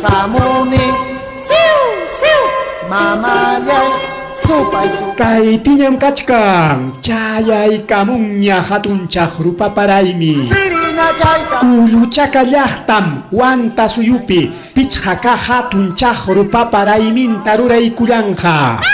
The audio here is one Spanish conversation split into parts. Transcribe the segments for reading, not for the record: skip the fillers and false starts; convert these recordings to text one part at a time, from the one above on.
Hamuni, siu, siu, mamallay, supay, supay. Kay piñam kachkan, chayay kamunya hatun chakrupa paraymi. Sirina chayta, Kuluchaka llaqtam, wanta suyupi, pichhaka hatun chakrupa parayminta ruraykullanqa.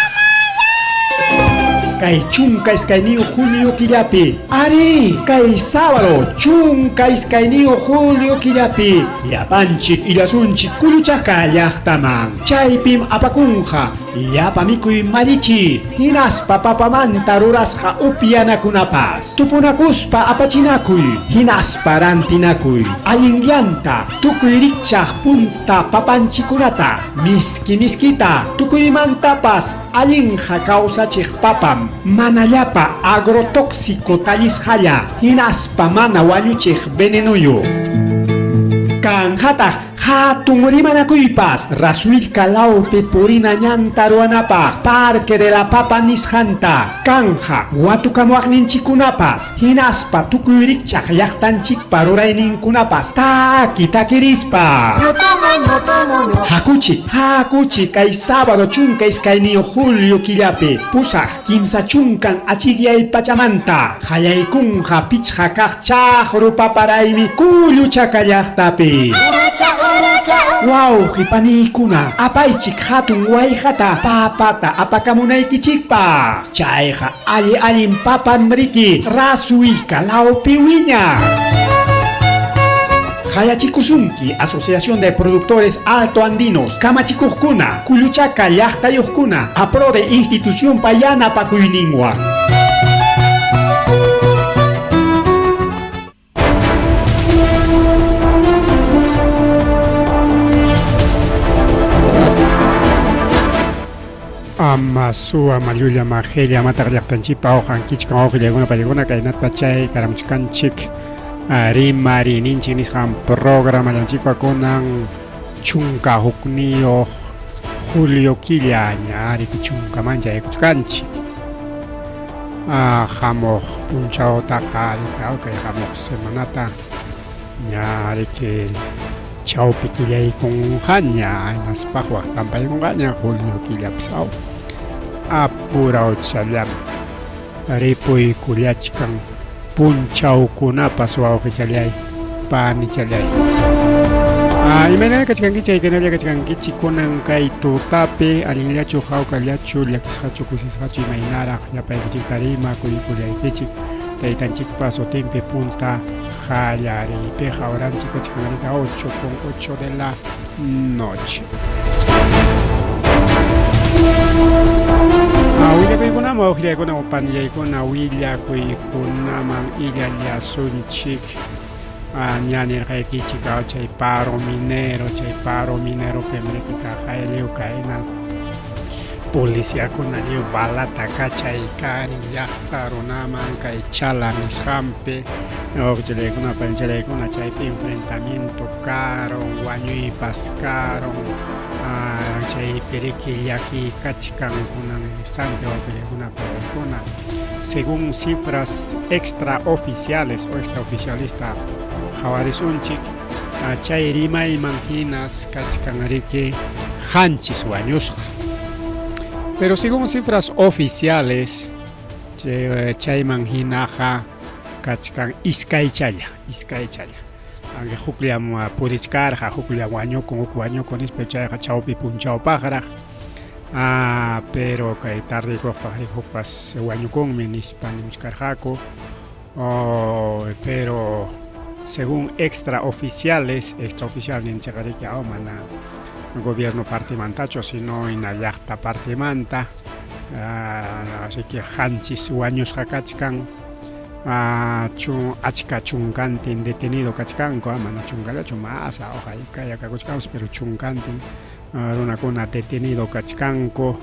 Kay chunka iskayniyo Julio killapi. Ari, kay sábado chunka iskayniyo Julio killapi. Yapanchik illasunchik kuluchaka llaqtaman. Chaypim apakunqa. Yapa mikuy marichi. Hinaspa papamanta rurasqa upyanakunapas. Tupunakuspa apachinakuy. Hinaspa rantinakuy. Allin llanta. Tukuy rikchaq punta papanchikunata. Miski miskita. Tukuymantapas allinqa kawsachik papam. Manallapa agrotóxico talisqalla. Hinaspa mana wañuchik venenuyo. Kanhataq hatun rimanakuypas rasuilka lawpi purina ñanta ruwanapaq Parque de la Papa nisqanta kanja watukamuaqninchikunapas hinaspa tukuy rikchaq llaqtanchikpa rurayninkunapas takirispa hakuchi kay sábado chunka iskayniyo Julio killapi pusaq kimsa chunkan achikyay pachamanta qallaykunqa pichqa kaq chaqrupa paraymi kuluchaka llaqtapi. Wow, hipanikuna, apaychik hatun wayqata papata apakamunaykichikpa. Chayqa allim papan mriki rasuyka lawpi wiña. Hayachikusunki, Asociación de Productores Alto Andinos, Kamachikuqkuna, Kuluchaka llaqtayuqkuna, apro de institución payana pakuyninwa. Amasua Mayuya Magelia Matariapanchipa Ojan Kichka Ojileguna Paliguna Kainat Pachay Karamchkanchik Rimari Ninchinishan Programa Lanchipa Konan Chunka Huknio Julio Killaña Ari Chunka Mancha Ekuchkanchik Jamoj Punchao Takari Kauka Jamoj Semanata Nyari que Chao Piquillay con Janya en las pajuas también con Janya Julio Quillapsao Apura Ochalam Ripuy Kuliachkan Punchau Kunapa Suao Kichalay Pani Chalay y mañana Kachkankicha y Canalla Kachkankichi Kunan Kaito Tape Alilacho Jaucalacho Laxacho Kusishachi Mainara Yapay Kichikarima Kulikulay Kichik Taitanchik Paso Tempe Punta Jayari Peja Oranchico Chicanarica 8:08 de la noche. Awilla Kuikunama, Ojia Kuna Panya Ikuna, Willa Kuikunaman, Illa Sunchik, Añani Rekichika, Chay Paro Minero que me quita Jaelio Kaina. Policía con aliu balata cacha y cari yachtaronaman kai chala mishampe ojele con una panchele con una chaipe enfrentamiento caro guaño y pascaron chay pereki yaki kachkan con un instante ojele con una persona según cifras extraoficiales o extraoficialista Javarizunchik chay rima y manginas kachkan arike hanchis guaños. Pero según cifras oficiales, Chayman Hinaja, Kachkan Iskaychaya. Aunque Jukliam Purichkarja, Jukliam Guaño con Ispechaya, Chaupi Punchao Pájara. Pero que tarde Jupas Guaño con Minispanimchkarjaco. Pero según extraoficiales, Ninchagarikia Omana. El gobierno parte mantacho, sino en la yachta parte manta, así que hanchis guaños hakachkan, achka chunkantin detenido kachkanko, mana chunkala chumasa, hoja y kaya kakuchkaus, pero chunkantin, una kuna detenido kachkanko,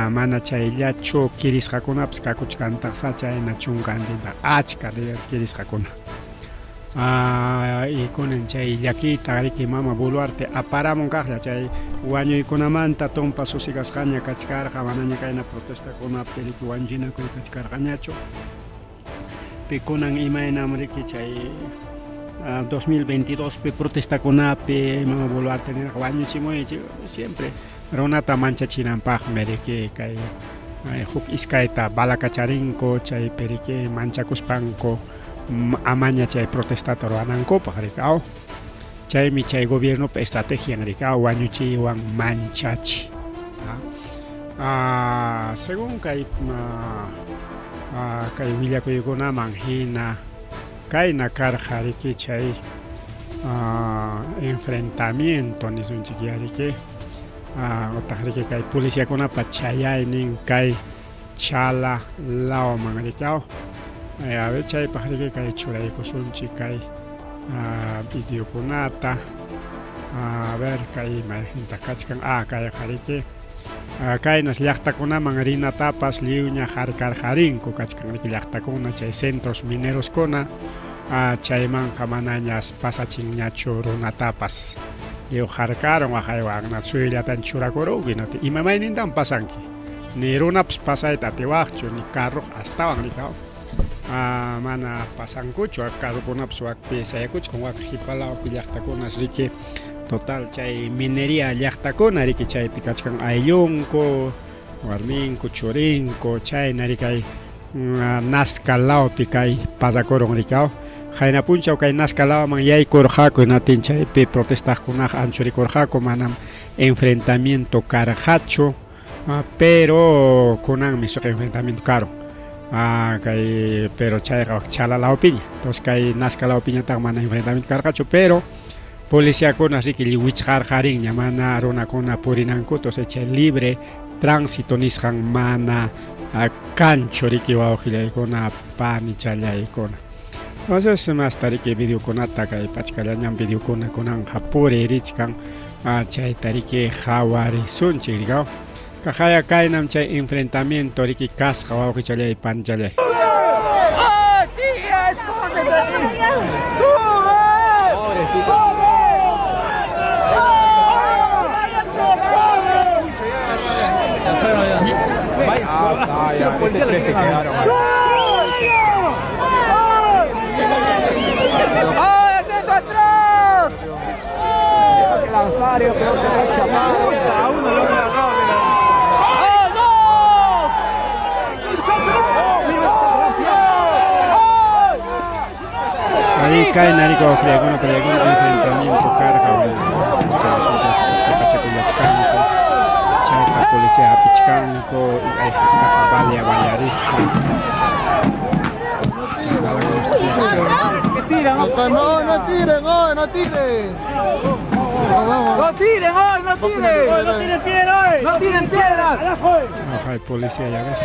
mana chayllacho kiris hakunaps kakuchkanta sacha en chunkantin, achka de kiris hakuna. Y con el chay yaquita que mama boluarte aparamon caja chay guaño y con amanta tompa susigas caña cachcar jamanaña caina protesta con una película guanjina con cachcar cañacho piconan imaena amriki chay 2022 pe protesta kunapi volver a tener baño siempre ronata mancha chinampa mereke kai huk iskaita balakacharinko chay perike mancha kuspanko amaña chay protesta ananko pajarikao chay mi chay gobierno estrategia ngrikao wañuchi wan manchachi según kai kai willakuyukuna manhina kaina karjariki chay enfrentamiento nisunchikiariki otajariki kai policía kuna pachayaynin kai chala lao mangrikao a ver chay pajariki kai churaykusunchi kai videokunata a ver kai imaginta kachkan kai jariki kai nas llaqtakunaman rinatapas liuña jarkarjarinko kachkanriki llaqtakuna chay centros mineros kuna chaymanqa manañas pasachinñachu runatapas liu jarkaron ajaywanna suyllatan churakurunkinati imamaynintan pasanki ni runapas pasayta atiwaqchu ni carro astawan rikao mana pasankuchu carrukunapas wakpi sayakuchkun wak qhipalawpi llaqtakunas riki total chay minería llaqtakuna riki chaypi kachkan ayllunku warminku churinko chayna rikay naskalawpi kay pasakurun rikao hayna punchaw kay naskalawaman yaykurqaku natin chaypi protestaqkunaqa anchurikurqaku manam enfrentamiento karqachu pero kunanmi suq enfrentamiento karon kay pero chayqa chalalawpiña entonces kay naskalawpiñataqa mana enfrentamiento karqachu pero policíakuna riki liwichqarqarinña mana runakuna purinanku entonces chay libre tránsito nisqan mana kanchu riki wawqillaykuna pani challaykuna entonces hasta riki videokunata kay pachkallañan videokuna kunanqa puririchkan chayta riki qhawarisunchik rikao kajaya kaynam chay enfrentamiento riki kasqa wawqichallay panchallay ahí cae narico fregona enfrentamiento carga escapachacuyachcanco chayqa policía apichcanco ay valia variarisco Que tiran, no tiren, no tiren. No tiren, no tiren. No tiren piedras, no tiren piedras. Hay policía ya ves.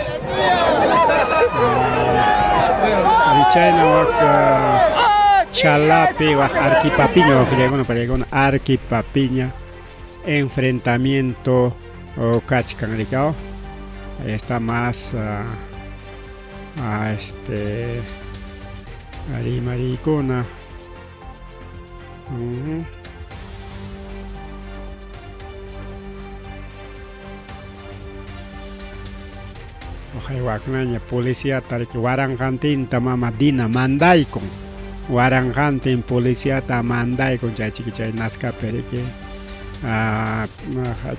Arichayna wak chalapi wak arquipapiña wak arquipapiña enfrentamiento kachkan rikao. Ahí está más maricona. Ohay waknaña policía tariki waranqantin tama Madina mandaykun waranqantin policía ta mandaykun chaychiki chay naskapi riki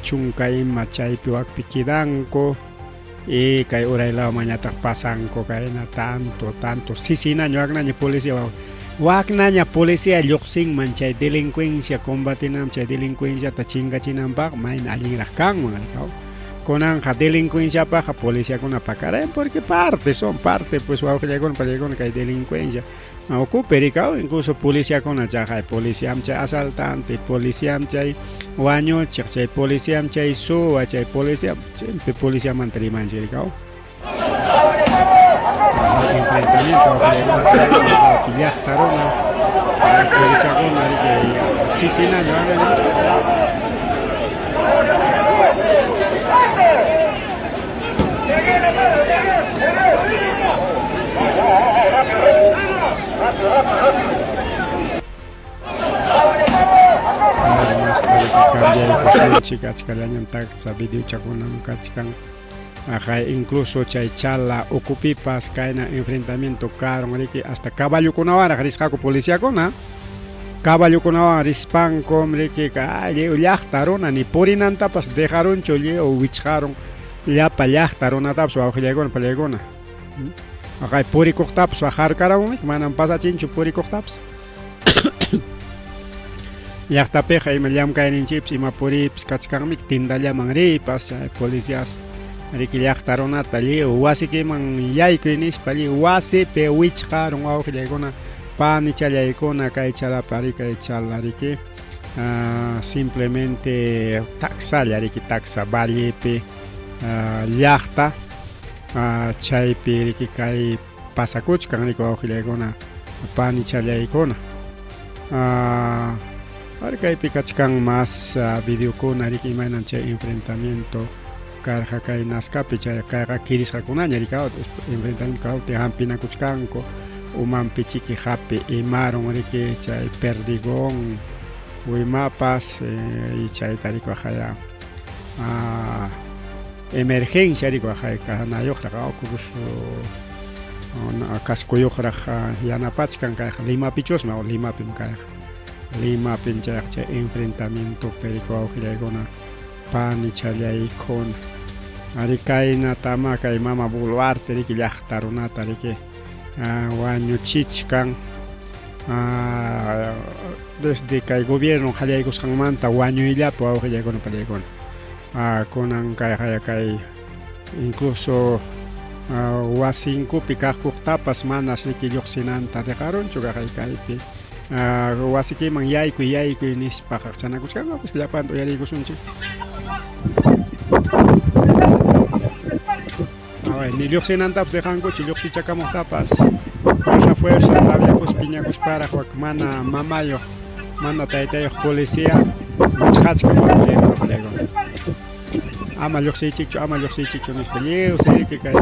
chunka ima chaypi wakpi kidanku y kay uraylaw mañataq pasanku kayna tanto sisinaña waknaña policía lluqsinman chay delincuencia combatinam chay delincuencia ta chingachinanpaq mayna allinraq kanman kunanja delincuencia paja policía kuna pakaren porque son parte pues wawqillaykuna pallaykuna kay delincuencia ocupe rikao incluso policía kuna chay policía am chay asaltante policía am chay wañuchiq chay policía am chay suwa chay policía siempre policía mantrimanchik rikao enfrentamiento llaqtaruna policía kuna riki sisinaño incluso chay chala ocupipas kaina enfrentamiento karon riki hasta caballo kuna wara risqaku policía kuna caballo con rispan comre que leo llaqtaruna ni purinantapas dejaron choleo wichjaron llapa llaqtaruna tapas awqillaykuna palaykuna akay purikuqtapas ajarkarawmi manan pasachinchu purikuqtapas llaqtapiqa ima llamkayninchipis ima puripis kachkanmi tindallaman ripas policías riki llaqtarunata lliw wasikiman yaykuy nispa lliw wasipi wichqarun awqillaykuna panichalyaykuna kay chalapi riki chala riki simplemente taxalla riki taxa vallepi llaqta chaypi riki kay pasakuchkan riki awqillaykuna panichalyaykuna kaypi kachkan mas videokuna riki imaynan chay enfrentamiento karqa kay nascapi chay kayqa kirisqakunaña rikaw enfrentamiento kawti hampinakuchkanku umanpi chiki hapi imaron riki chay perdigón uymapas y chayta rikuwaqaya emergencia rikuwaqay kahanayuqraq awkurushu kaskuyuqraq yanapachkan kayqa Limapichusmi Limapim kayqa Limapim chayqa chay enfrentamiento perico awqillaykuna panichalyaykuna ari kaynatama kay mama Boluarte riki llaqtarunata riki wañuchichkan desde kay gobierno qallaykusqanmanta wañuyllapi awqillaykuna palaykuna kunan kay incluso wasinkupi kaqkuqtapas manas riki lluqsinanta dejarunchu kaypi wasikiman yaykuy nispa qaqchanakuchkanqa pues llapan uyariykusunchik ni lluqsinantapas dejankuchu lluqsichakamuqtapas fuerza rabiakus piñakusparaq wak mana mamayuq mana taytayuq policía wichqachkan waqtillaykuna palaykuna ama lluqsiychikchu nispa lliw siriki kay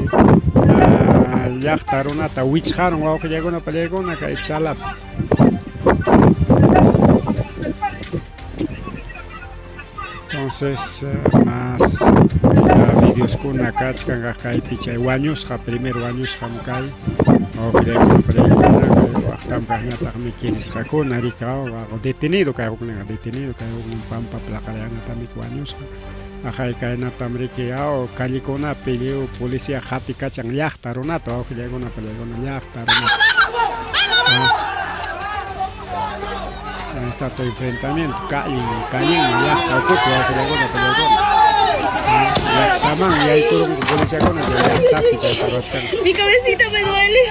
llaqtarunata wichqarun wawqillaykuna palaykuna kay chalapi entonces más videos kuna kachkanqa kaypi chay wañusqa primer wañusqam kay awqillaykuna palaykuna waqtamkaqñataqmi kirisqakuna rikaw detenido kay hukninqa pampa plaqallañatami wañusqa ajay kaynatam riki kallikunapi lliw policía qatikachan llaqtarunata awqillaykuna palaykuna llaqtarunata está todo enfrentamiento cañin llaqta ukupi awqillaykuna palaykuna llaqtaman yaykurun policíakuna llaqtapi chayparwachkan mi cabecita me duele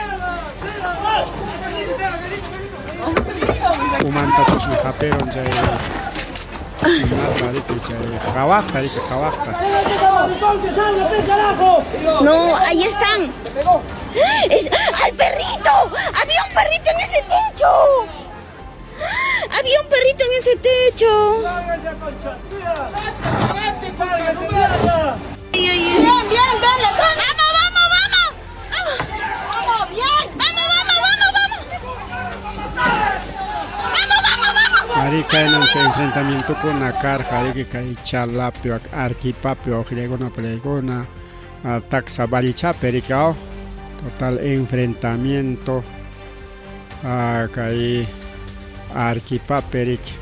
umantatusmi qapiron chay Jawakta. No, ahí están. ¡Al perrito! ¡Había un perrito en ese techo! ¡Había un perrito en ese techo! Bien, dale, vamos. Vamos, bien. Ari kaynan chay enfrentamiento kuna karqa riki kay chalapi arquipapi awqillaykuna palaykuna taxa vallichapi rikaw total enfrentamiento kay arquipapi riki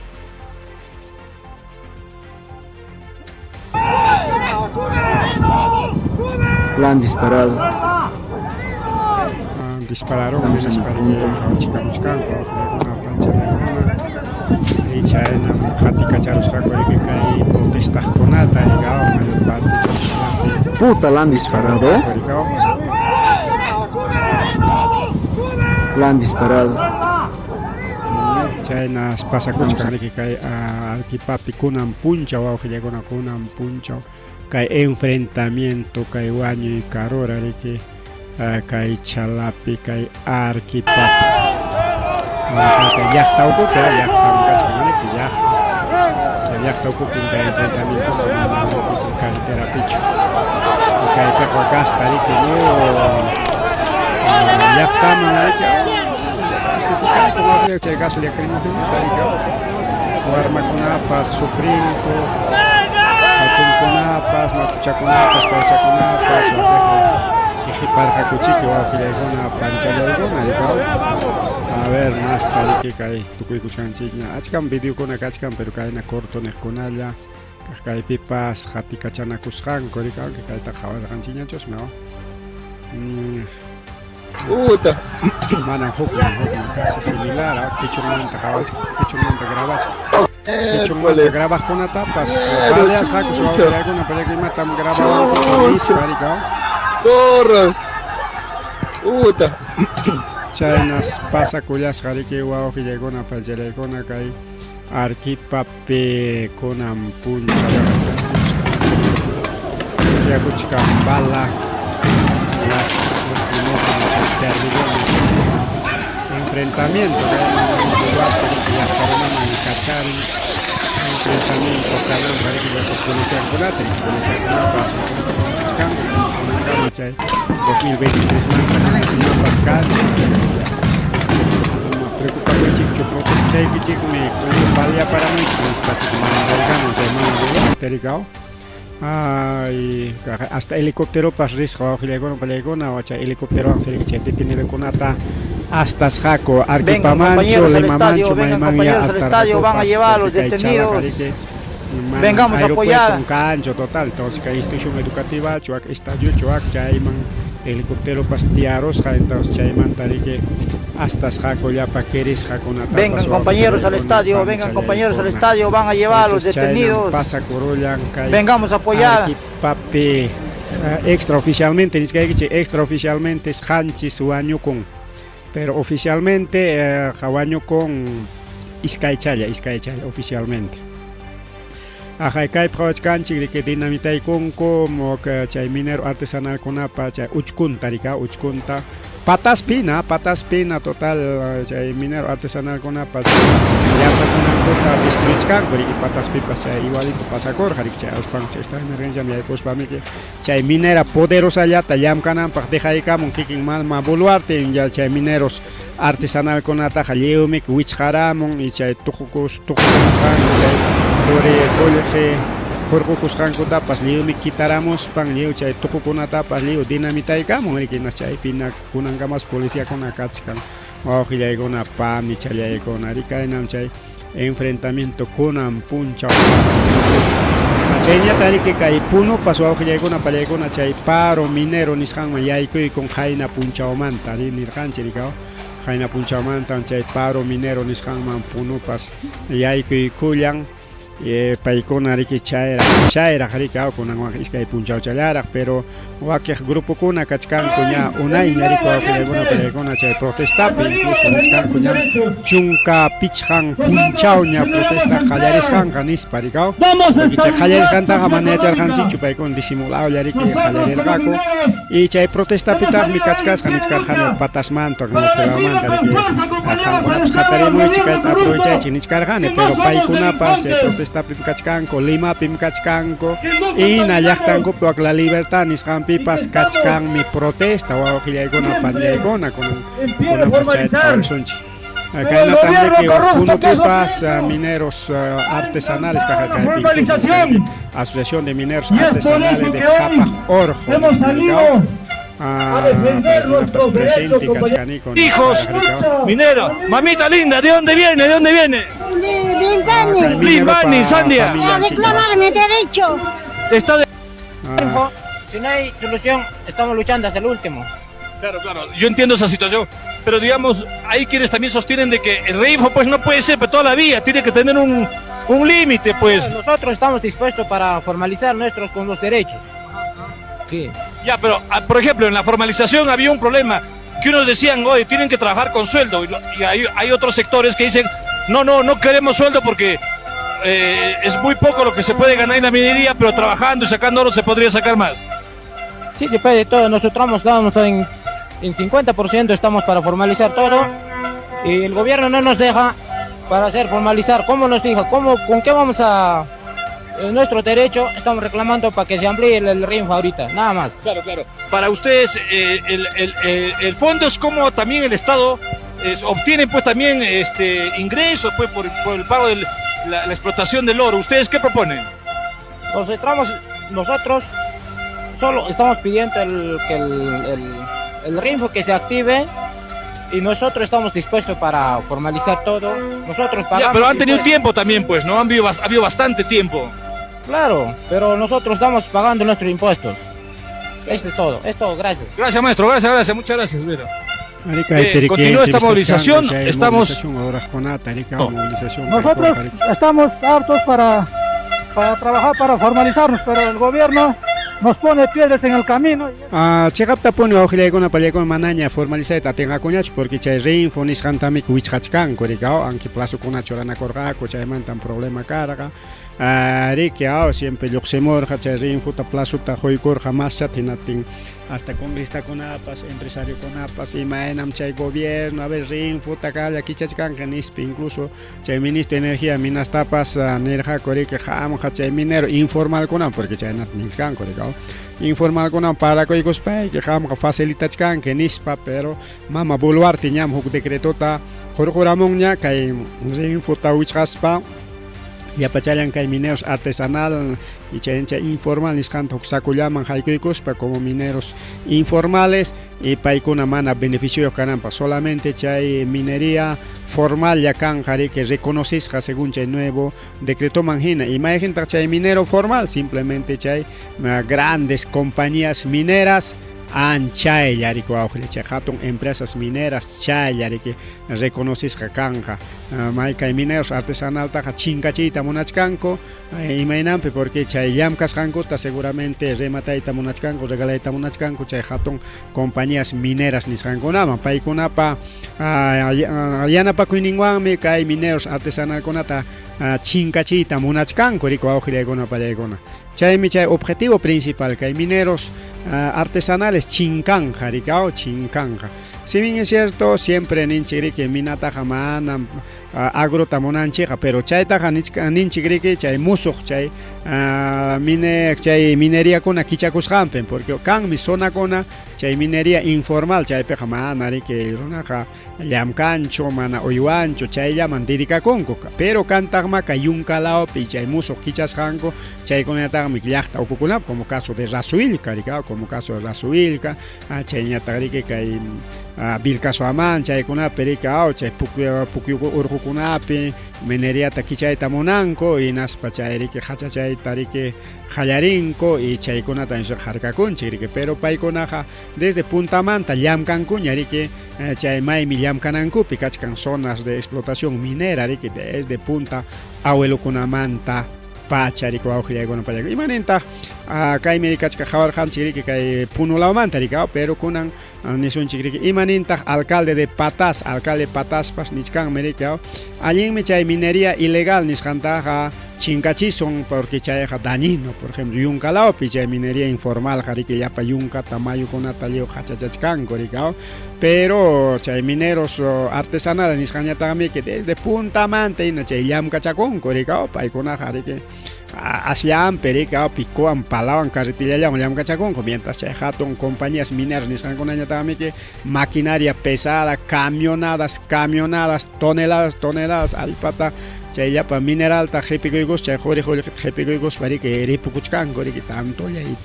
La han disparado. Dispararon en Chikamuchkanko y chayna jati kacharusqaku riki kay protestaqkunata rikaw mayor parte Puta, la han disparado. La han disparado. Chayna pasakuchkan riki kay alquipapi kunan punchaw awqillaykuna kunan punchaw kay enfrentamiento kay wañuy karura riki kay chalapi kay arquipapi llaqta ukupi kachkanriki llaqta ukupi kay enfrentamiento kay carreterapichu kaypiqa gasta riki llaqtaman riki pacificayku chay gas lacrimogéneo riki warmakunapas sufrinku hatunkunapas makuchakunapas paychakunapas parja cuchique o gilegona panchalegona a ver más tal que cae tu cuicuchanchiña achkan video con achkan pero cae na corto neconalla cae pipas hati cachana cusjan corica que cae ta jawal ganchiña chos no Puta. mana hokma casi similar a pichumanta jawal pichumanta grabas pichumanta grabas con tapas varias jacos o alguna película tam grabado con marica Corre. Puta. Chainas pasa cuyas jariki guau gilegona pallelegona kai arquipape conam puncha ya kuchka bala las enfrentamiento ya forma manicachar enfrentamiento calan jariki la policía colatri policía chay 2023 más Pascal preocupa con chico protege que chico me valía para mí ay hasta helicóptero pas risco bajo legona o helicóptero se tiene con ata hasta Jaco Arquipamancho le mamancho compañeros al estadio van a llevar a los detenidos. Vengamos a apoyar. Un cancho total, entonces que institución educativa, chuac estadio, chuac chaiman helicóptero pastiaros, entonces chaiman que hasta Jaco ya paqueris Jaconata. Vengan compañeros al estadio, vengan compañeros al estadio, van a llevar a los detenidos. Vengamos a apoyar. Papi extraoficialmente, ni siquiera extraoficialmente es Hanchis Huaño con, pero oficialmente Jawaño con Iskaichaya oficialmente. Ajá, hay canchi que dinamita y con como que chay minero artesanal con apa chay uchkunta patas pina total chay minero artesanal con apa ya para costa districhkan porque patas pipas chay igualito pasacor harik chay ospan chay está emergencia mi pues para mí que chay minera poderosa ya tayam kanan para dejar y camon kicking mal ma boluarte ya chay mineros artesanal con ata jaleumek wichharamon y chay tujukus Jorge Cusjanco tapas liu mi quitaramos pan liu chay tujucuna tapas liu dinamita y camo el que nas chay pina kunangamas policía con akachkan o gilay con pan ni chay con arika enam chay enfrentamiento con puncha chaynya tari que kai puno pasó a gilay con apalay con chay paro minero nishan mayay con jaina puncha omanta ni canchericao jaina puncha omanta chay paro minero nishan man puno pas yay kuyan paikona riki chaira harika con agua iskai punchao chalara pero wakeh grupo kuna kachkan kunya unai nariko alguna paikona chay protesta incluso kachkan kunya chunka pichhan punchao nya protesta halareskan ganis parikao que chay halareskan ta gamane charhan si chupaikon disimulado yariki halarergako y chay protesta pita mi kachkas ganis karhan patasman to ganis tegaman tariki hataremo chikai aprovecha chinis karhane pero paikuna pas protesta pimkachkanko Lima pimkachkanko y nayaktanko por la libertad niskan pipas kachkan mi protesta o gilaigona panyaigona con pasachonchi acá en la también que uno pipas mineros artesanales asociación de mineros artesanales de Japa Orjo hijos, minero, mamita linda, ¿de dónde viene? ¿De dónde viene? De Limbani, Sandia. a reclamar mi derecho. Está de... Si no hay solución, estamos luchando hasta el último. Claro, yo entiendo esa situación, pero digamos, hay quienes también sostienen de que el RIFO pues no puede ser para toda la vida, tiene que tener un límite pues. Nosotros estamos dispuestos para formalizar con los derechos. Sí. Ya, pero por ejemplo, en la formalización había un problema, que unos decían, oye, tienen que trabajar con sueldo, y hay otros sectores que dicen, no queremos sueldo porque es muy poco lo que se puede ganar en la minería, pero trabajando y sacando oro se podría sacar más. Sí, se puede todo, nosotros estamos en 50%, estamos para formalizar todo, y el gobierno no nos deja para hacer formalizar. ¿Cómo nos dijo? ¿Con qué vamos a...? Nuestro derecho estamos reclamando para que se amplíe el RINFO ahorita, nada más. Claro. Para ustedes el fondo es como también el Estado obtiene pues también ingresos pues por el pago de la explotación del oro. ¿Ustedes qué proponen? Nosotros solo estamos pidiendo el RINFO que se active y nosotros estamos dispuestos para formalizar todo. Nosotros pagamos. Ya, pero han tenido impuestos. tiempo también, pues, ¿no? Ha habido bastante tiempo. Claro, pero nosotros estamos pagando nuestros impuestos. Es todo, gracias. Gracias, maestro, gracias, muchas gracias. Mira. Marica, Bien, continúa esta movilización, estamos... Nosotros estamos hartos para trabajar, para formalizarnos, pero el gobierno nos pone piedras en el camino. Chegapta pone ojilekuna palekuna manaña formalizeta tenga coñach porque chay RINFO nisqantami wichqachkan korikao anki plazo kuna chorana korqaku chaymantan problema karqa rikiao siempre lluqsimurqa chay RINFO ta plazo ta hoykurqa mascha tinatin hasta congresakunapas empresariokunapas imaynam chay gobierno a ver RINFO ta kalla kichachkanqa nispi incluso chay ministro de energía minastapas nirqa korika hamqa chay minero informal kuna porque chaynat nisqan korikao informal kuna para que ikuspay que hamqa facilitachkan que nispa pero mama boluarte ñam huk decreto ta jorjoramon ña kay RINFO ta wichqaspa ya pachayan kay mineros artesanal y chencha informal nisqanta huk sakullaman haykuykuspa como mineros informales y paykuna mana beneficio kananpa solamente chay minería formal ya kanjari que reconocisca según chay nuevo decreto manjina imagen chay minero formal simplemente chay grandes compañías mineras chay yari ko awjle chay hatun empresas mineras chay yari que reconocisca kanja may kay mineros artesanal taja chinkachita monachkanko imaynampi porque chay llamkasqankuta seguramente rematayta monachkanko regalayta monachkanko chay hatun compañías mineras nisqankunaman paykunapa yanapakuyninwanmi kay mineros artesanalkunata chinkachita monachkanko riko awjleykuna pallaykuna chaymi chay objetivo principal kay mineros artesanales chinkanja rikao chinkanja si bien es cierto siempre ninchigri que minataja mana agrota monanchiqa pero chaytaja ninchigri que chay musuq chay chay minería kuna kichakusqanpen porque kanmi zona kuna chay minería informal chaypeqa mana riki runaqa llamkancho mana uywancho chayllaman dedikakunku pero kantaqma kay yunkalaopi chay musuq kichasqanku chaykunataqmi llaqta ukukunap como caso de Rasuilca rikao como caso de Rasuilca chayñataq riki kay Vilcaso Aman chaykunapi rikao chay pukyu urqukunapi mineriata kichayta munanko y naspa chay riki hachachayta riki hallarinko y chaykunata harkakunchik riki pero paykunaqa desde puntamanta llamkankuña riki chay maymi llamkanankupi kachkan zonas de explotación minera riki desde punta abuelokunamanta pachariko awjillaykunan pallaku imanintaq kaymi kachka hawarqanchik riki kay punulawmanta rikao pero kunan nisunchik riki imanintaq alcalde Pataspas nichkanmi rikao allinmi chay minería ilegal nisqantaqa chinkachison porque chayqa dañino por ejemplo yunkalaopi chay minería informal riki llapa yunkata mayukunata lliw hachachachkanku rikao pero chay mineros artesanales nisqañataqmi que desde puntamanta ina chay llamkachakunku rikao paykunaqa riki ashllampi rikao pikuwan palawan carretillallawan llamkachakunku mientras chay hatun compañías mineras nisqankunañataqmi que maquinaria pesada camionadas toneladas allpata chay llapa mineralta qhipikuykus chay juri qhipikuykus riki ripukuchkanku riki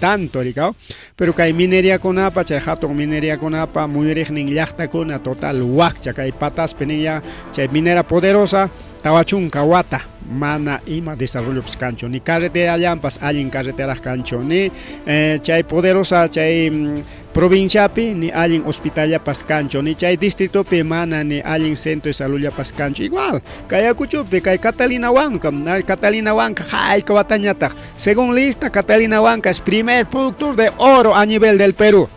tanto rikao pero kay mineriakunapa chay hatun mineriakunapa muy riqnin llaqtakuna total wakcha kay Pataspi ya chay minera poderosa tawachunka wata mana ima desarrollo kancho ni carretera llampas allin carreteras kancho ni chay poderosa chay provinciapi ni allin hospitalapas kancho ni chay distritopi mana ni allin centro de salud kancho igual kay Ayacuchopi kay Catalina Huanca hayka watañataq según lista Catalina Huanca es primer productor de oro a nivel del Perú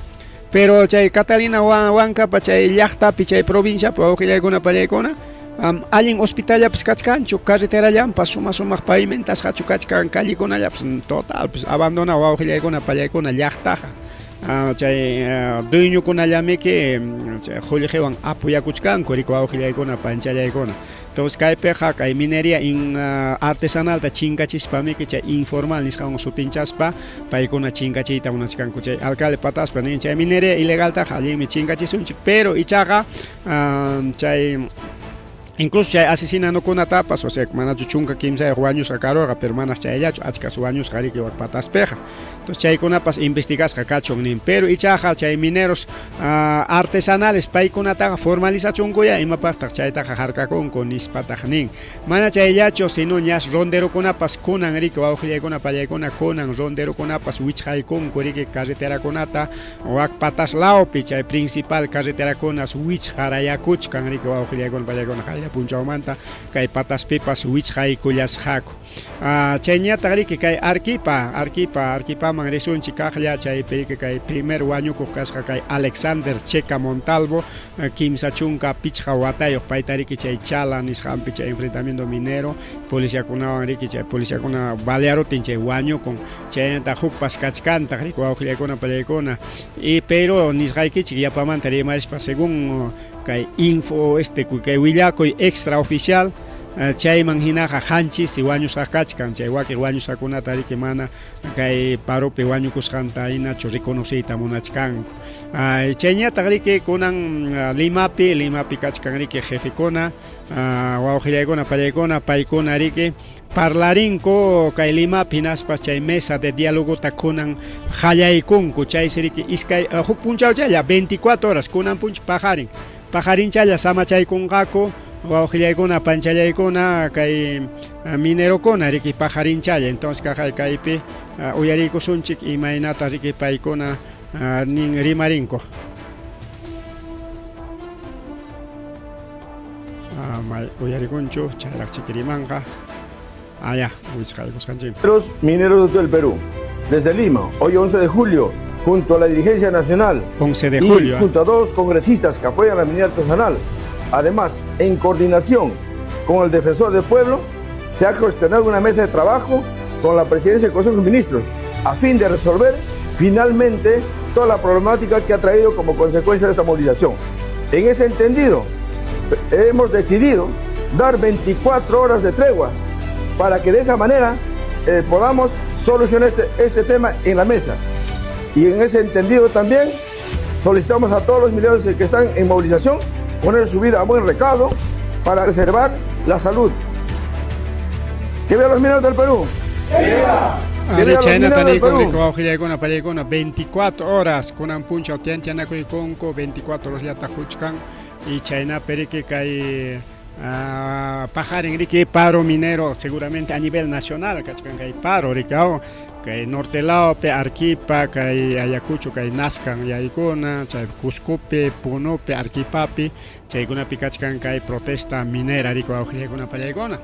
pero chay Catalina Huanca pa chay llaqtapi chay provincia pa awqillaykuna pallaykuna allin hospitalapas kachkanchu carreterallapas sumaq pavimentas hachu kachkan callikunallapas total pues abandonado awqillaykuna pallaykuna llaqtaqa chay dueñokunallami que qulliqiwan apoyakuchkanku riku awqillaykuna panchallaykuna entonces kaypiqa kay minería artesanalta chinkachispa que chay informal nisqawan sutinchaspa paykuna chinkachiyta munachkanku chay alcalde Pataspa nin chay minería ilegaltaqa allinmi chinkachisunchik pero ichaqa chay Incluso chay asesinando con tapas, o sea, mana chuchunca 15 años a carga, pero manas chay yacho, achkas años jari que patas peja. Entonces chay con apas investigas cachón nin, pero y chaja chay mineros artesanales pay con ataca formalización goya y mapasta chay taja jarca con nispatajnin. Mana chay yacho sino ñas rondero con apas conan rico auxiliar con apaya conan rondero con apas wichai con corrique carretera con ata o patas lao picha principal carretera con as wich jarayakuch kan rico auxiliar con paya con punchao manta kay patas pipas wichhay kullas jaco chayñata que kay arquipa mangresun chikajlla chay que kay primer wañu kukasqa kay Alexander Checa Montalvo kimsa chunka pichqa watayoq paytariki chay chala nisqanpi chay enfrentamiento minero policía kunawan riki chay policía kuna balearutin chay wañu con chaynata hukpas kachkanta riku awqillaykunapa pallaykuna y pero nisqaykichik yapamanta rimarishpa según kay info kay willakoy extraoficial chayman hinaqa hanchis y wañusqa kachkan chay waki wañusqakunata riki mana kay paropi wañukusqanta hinachu riconociyta munachkanku chayñataq riki kunan limapi kachkan riki jefekuna wawqillaykuna pallaykuna paykuna riki parlarinko kay limapi hinaspas chay mesa de dialogota kunan qallaykunku chaysi riki iskay huk punchaw chaylla 24 horas kunan punch pajarin chaylla samachaykunqaku wawqillaykuna panchallaykuna kay minerokuna riki pajarin chaylla entonces kaypi uyariykusunchik imaynata riki paykuna nin rimarinko uyarikunchu chayraq chikirimanqa mineros de todo el Perú desde Lima hoy 11 de julio junto a la dirigencia nacional 11 de julio y junto a 2 congresistas que apoyan la minería artesanal. Además, en coordinación con el defensor del pueblo, se ha gestionado una mesa de trabajo con la presidencia del Consejo de Ministros a fin de resolver finalmente toda la problemática que ha traído como consecuencia de esta movilización. En ese entendido, hemos decidido dar 24 horas de tregua para que de esa manera podamos solucionar este tema en la mesa. Y en ese entendido también solicitamos a todos los mineros que están en movilización poner su vida a buen recaudo para preservar la salud. ¡Que viva los mineros del Perú! ¡Que viva! ¡Que viva los mineros del Perú! 24 horas kunan puncha tianchana kuikonko 24 horas yata huchkan y China perike kay pajarin riki paro minero seguramente a nivel nacional kachkan kay paro rikao kay nortelao pe Arequipa kay Ayacucho kay Nascan yaykuna chay Cuscopi Punopi Arequipapi chaykuna pikachkan kay protesta minera riko awqillaykuna pallaykuna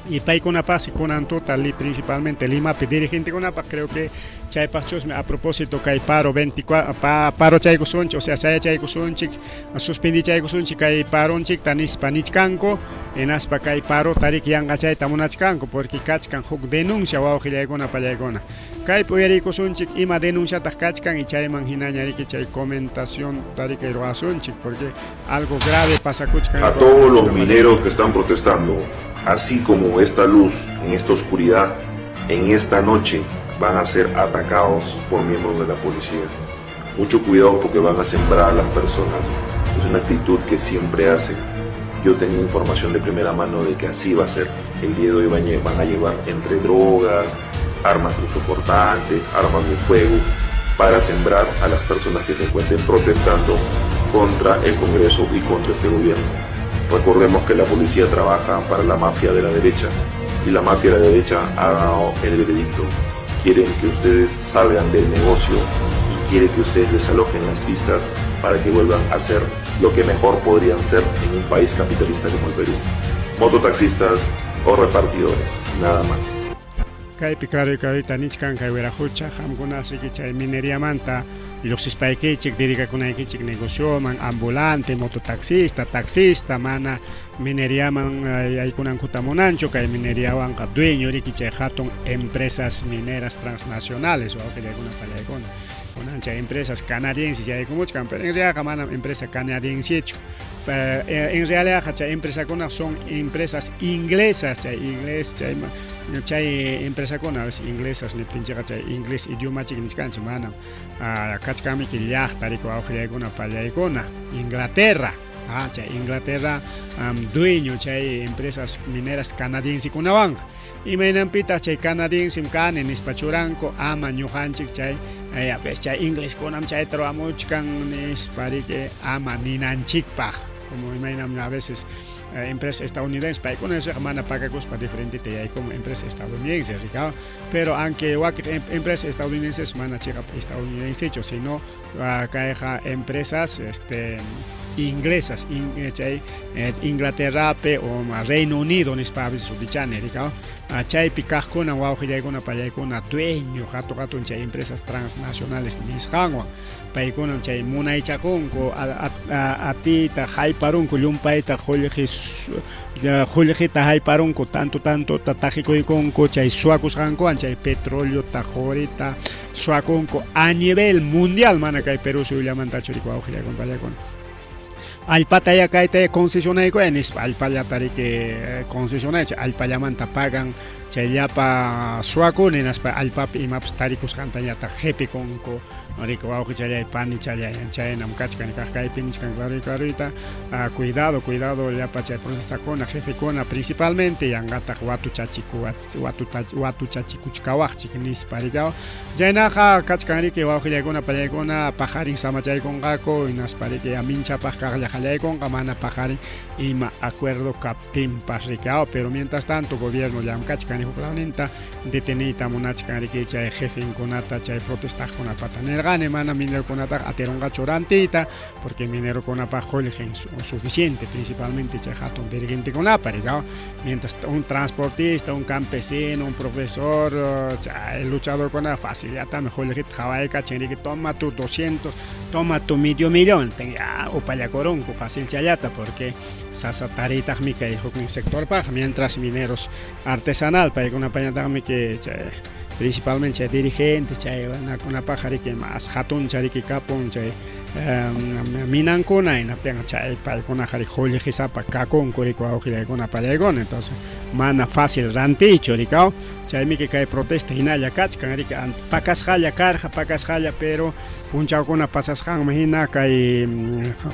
y paykuna pasi kunan total principalmente Lima dirigente kunapa creo que chay pachosme a propósito kay paro 24 paro chaykusunchik o sea saya chaykusunchik suspendi chaykusunchik kay paronchik tanispa nichkanko enaspa kay paro tarik yanqa chayta munachkanko porque kachkan huk denuncia wawqillaykuna pallaykuna kay uyariykusunchik ima denunciataq kachkan y chayman hinaña riki chay comentación tarik ruwasunchik porque algo grave pasakuchkan a todos los mineros que están protestando. Así como esta luz en esta oscuridad, en esta noche van a ser atacados por miembros de la policía. Mucho cuidado porque van a sembrar a las personas. Es una actitud que siempre hacen. Yo tenía información de primera mano de que así va a ser. El día de hoy van a llevar entre drogas, armas punzocortantes, armas de fuego, para sembrar a las personas que se encuentren protestando contra el Congreso y contra este gobierno. Recordemos que la policía trabaja para la mafia de la derecha y la mafia de la derecha ha dado el veredicto. Quieren que ustedes salgan del negocio y quieren que ustedes desalojen las pistas para que vuelvan a ser lo que mejor podrían ser en un país capitalista como el Perú. Mototaxistas o repartidores, nada más. Kaypi claro nichkan kay werajucha hamkuna siki chay minería manta luxis paykichik dedikakunaykichik negocioman ambulante taxista mana mineriaman yaykunan kutamunanchu kay mineriawanqa dueño riki chay hatun empresas mineras transnacionales o yaykuna pallaykuna kunan chay empresas canadienses yaykumuchkan pero en realidad mana empresa canadiense en realidad chay empresas son empresas inglesas chay empresas inglesas niptinchika chay inglés idioma chik nichkanchik mana kachkami ki llaqta riko awqillaykuna pallaykuna Inglaterra chay Inglaterra dueño chay empresas mineras canadienses kunawan imaynampita chay canadiense kan en espachuranko ama ñujanchik chay pues chay inglés kunam chay trabamuchkan nisparike ama ninanchikpaj como imaynam a veces empresa estadounidense para con eso mana paga para diferente te hay como empresa estadounidense Ricardo, pero aunque empresas estadounidenses mana chica estadounidense sino caja empresas inglesas Inglaterra o Reino Unido en español su dichane Ricardo chay pikaj kuna wawqillay kuna pallaykuna dueño gato chay empresas transnacionales nisqanwan paykuna chay munaychakunku atita hayparunku llumpayta qullqita hayparunku tanto tatajikuykunku chay suwakusqankuwan chay petróleo tajorita suwakunku a nivel mundial mana kay Perú suyllamantachu riku wawqillaykuna pallaykuna Alpataya kaite concesionaico en alpayatarike concesionaico alpayamanta pagan chayapa suaco nenas pa alpap imaps taricus cantayata jepe conco rico auge chalay pani chalay chaynam kachkan kay piniskan clarita cuidado ya pacha procesa con jefe con principalmente yangata watu chachiku chkawach nis parigao jainaja kachkan rike auge lagona palegona pajarin samachay con gako inas parike amincha pajarya jalay con gamana pajari ima acuerdo captim pasricao pero mientras tanto gobierno yam kachkan planeta detenita monachkan rike chay jefe conata chay protestar con patanera gane mana minero conata ateronga chorantita porque minero con apajolgen suficiente principalmente chay hatun dirigente con aparigao mientras un transportista un campesino un profesor el luchador con la facilidad mejor que trabaja chenri que toma tu 200 toma tu medio millón tenga o paya coronco fácil chayata porque sasatarita mi que en el sector paja mientras mineros artesanal para una pañata que principalmente dirigentes una pajari que más hatun chari que capon chay minan kuna en apenas chay para con jari jolle gisapa kakon corrico auxiliar con apalegon entonces mana fácil ranticho ricao chay mi que cae protesta inaya kachkan rica pacas jaya carja pacas jaya pero punchao con pasas han imagina kai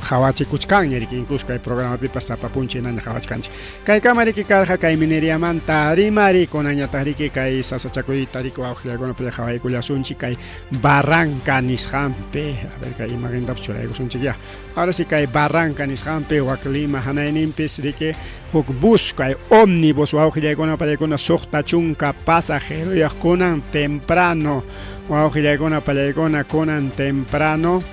hawachi kuchkan que incluso kai programa pipas pa punche nan hawachkan kai kamari que carja kai minería manta rimari con aña tariki kai sasachakuy tariko auxiliar con pe hawai kulasunchi kai barranca nishampe a ver kai imagen da chora sunchi ya ahora sí kai barranca nishampe o clima hanaimpis rike huk bus kai omnibus auxiliar con pa con sohta chunka pasajero y conan temprano auxiliar conan temprano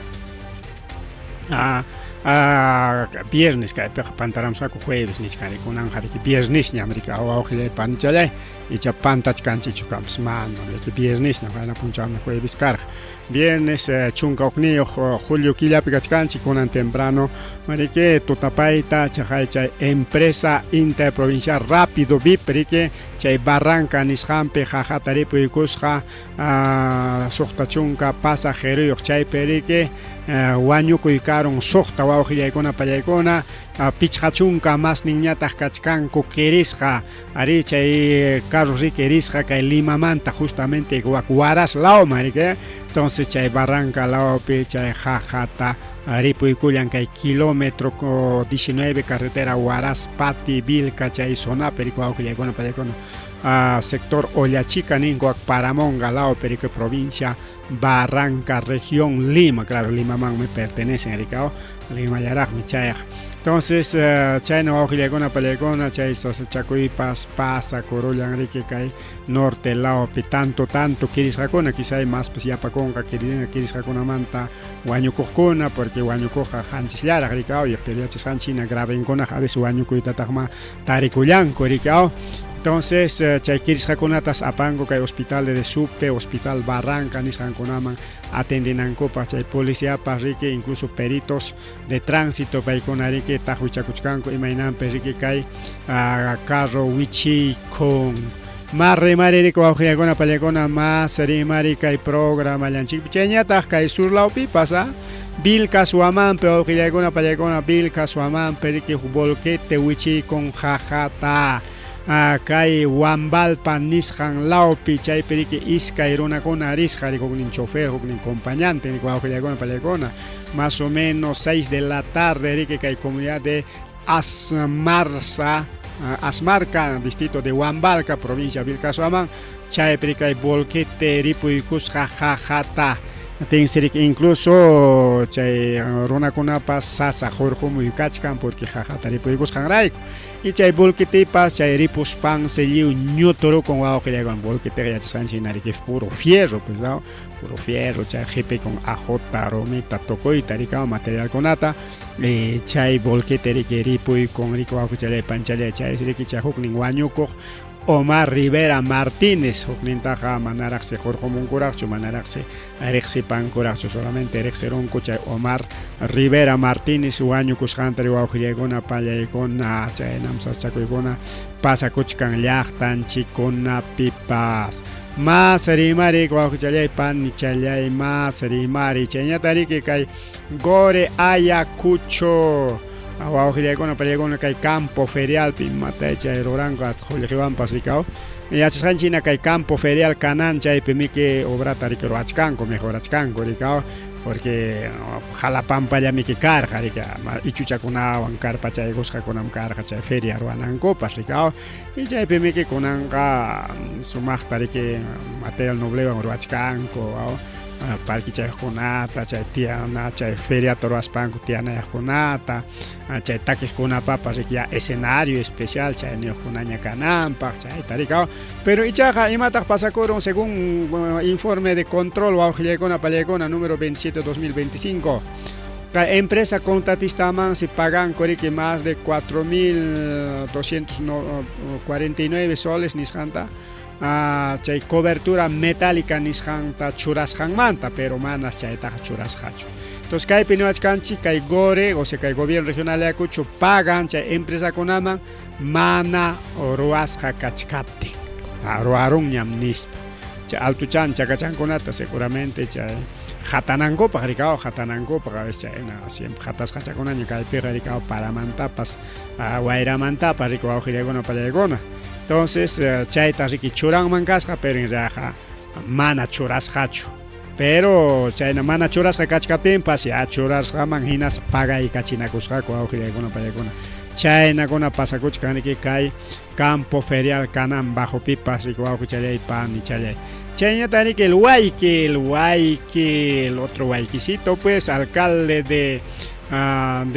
viernes que pantaram saco jueves ni que con anjari que viernes ni América o auxiliar panchale y cha pantach canchi chukams man que viernes na van a punchar jueves carga viernes chunka oknio julio kila picachcanchi con temprano marique totapaita chaja empresa interprovincial rápido viprique chay barranca nishampe jajatari puikusja sohta chunka pasajero chay perique wañuko ikaron sohta wawqillaykuna pallaykuna pichhachunka mas niñataj kachkanku kirisqa ari chay carros riquerisqa kay Limamanta justamente Huaras lao marique entonces chay barranca lao pi chay jajata ripuykullan kay kilómetro 19 carretera Huaras Pati Vilca chay zona perico wawqillaykuna pallaykuna sector Ollachica ninguac Paramonga lao perico provincia Barranca región Lima claro Lima man me pertenece Ricao Lima Yarak mi chay entonces chay no auxiliar palegona chay sasachakuy pasa Corolla Enrique kay norte lao pi tanto quiris racona quizá hay más pues ya pa conca quiris racona manta wañucojona porque wañucoja hanchis lara Ricao y peleachis hanchina grave en cona a veces wañucoy tatagma taricuyanco Ricao. Entonces, chayquiris jaconatas apango que hospital de Supe, hospital Barranca, nisranconaman, atenden copa chay policía parrique, incluso peritos de tránsito, paiconarique, tajuichacuchcanco, y mainan perrique kay carro wichi con marre marico augiagona palegona más marica y programa lanchik picheñatas kay sur la pasa. Vilca Suaman, pero augiagona palegona, Vilca Suaman, perique volquete wichi con jajata. Kay Wambalpan nishan laupi chay perique iska irona con arisja con un chofer con un acompañante ni cuando con palegona más o menos 6 de la tarde, que hay comunidad de Asmarca, distrito de Huambalca, provincia de Vilcasuamán, chayprik hay bolquete ripuykus jajajata. Incluso chay runakunapas sasa jorjumu kachkan porque jajata ripuykus janrayku. Y chay bolquetipas chay ripuspan selliu ñutoro con guau que llegan bolquete ya chanchi que es puro fierro, pues no, puro fierro, chay jepe con ajota, romita, tocoita, rica material conata, chay bolquete que ripuy con rico guau que chay panchale chay que chay hukning guañuco. Omar Rivera Martínez, Hoknintaja, Manaraxe, Jorge Muncuracho, Manaraxe, Erexi Pancuracho, solamente Erexeron Cocha, Omar Rivera Martínez, Uaño Cuscantari, Uaujigona, Payagona, Chaenamsas Chacuigona, Pasa Cochcan, Yachtan, Chicona, Pipas. Más rimari, Guajuchalay, Pan, Nichalay, más rimari, Cheñatari, que cae Gore Ayacucho. Aguaujillegona pellegona kay campo ferial pimatecha erorango hasta Julián Pasicao. Y a China kay campo ferial canancha y pimique obra tariquero achcanco mejor achcanco ricao porque jalapampa ya mi que carga rica y chuchacuna o ancarpa chay gusca con amcarga chay feria ruananco pasicao y chay pimique con anga sumach tarique material noble o achcanco parque chay junata, chay tiana, chay feria toroaspanco tiana junata, chay taques con una papa, ya escenario especial, chay neo junaña canampa, chay taricao. Pero ichaja imata pasacoron según informe de control o palegona número 27/2025. La empresa contratista se pagan más de 4.249 soles nisjanta. Chay cobertura metálica nisjanta churasjanmanta, pero manas chay taja churasjacho. Entonces kay pinuachkanchi kay gore, o sea kay gobierno regional de Ayacucho pagan chay empresa konaman mana ruasja kachkapti. Ruarun ñam nispa. Chay altuchan chakachankunata seguramente chay jatanango pajaricao jatanango para chay siempre jatas hachakunaña kay pajaricao para mantapas guairamantapas pajaricao giregona palegona. Entonces, chayta riki churang mancasca, pero en raja mana churasjacho. Pero chayna mana churasja kachkatin, pasi a churasja manginas paga y cachinacusjaco, aujillegona palegona. Chayna gona pasacuchcani que cae campo ferial canam bajo pipas, rico aujuchalay pan y chalay. Chayna tani que el otro guayquisito, pues, alcalde de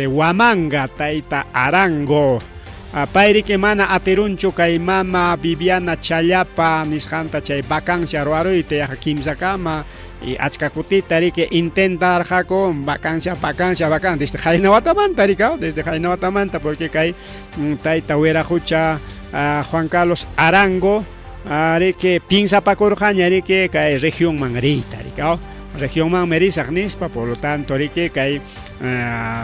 Huamanga, Taita Arango. Pairi que mana ateruncho kay mama Viviana Chayapa nisjanta chay vacancia ruaruite ya kimsakama y achkakutita que intentar jako vacancia desde Jainawatamanta ricao desde Jainawatamanta porque kay taita huera jucha Juan Carlos Arango que pinza pacorjaña que kay región mangrita ricao región man merisagnispa por lo tanto que kay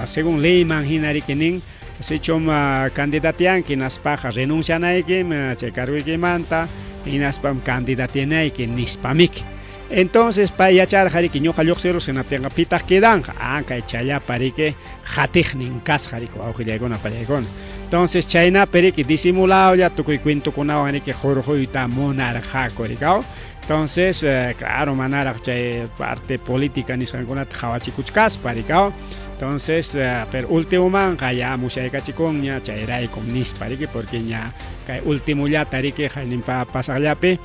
según ley manjina que nin se choma candidatian que nas paja renuncian a que che cargo que manta y nas pam candidatian a que nispamik. Entonces pa ya char jari que ñoja lloxeros en atenga pitas quedan kay chaya pari que jatij nin kas jari ko aujilegona palegona. Entonces chayna peri que disimulado ya tu cuento con agua que jorjo y ta monarja coricao. Entonces claro manara chay parte política ni sangona jawachicuchkas paricao. Entonces, pero último man, ya mucha cachicoña, chairai con nisparique, porque ya último ya tarique, jaimpa pasarlape,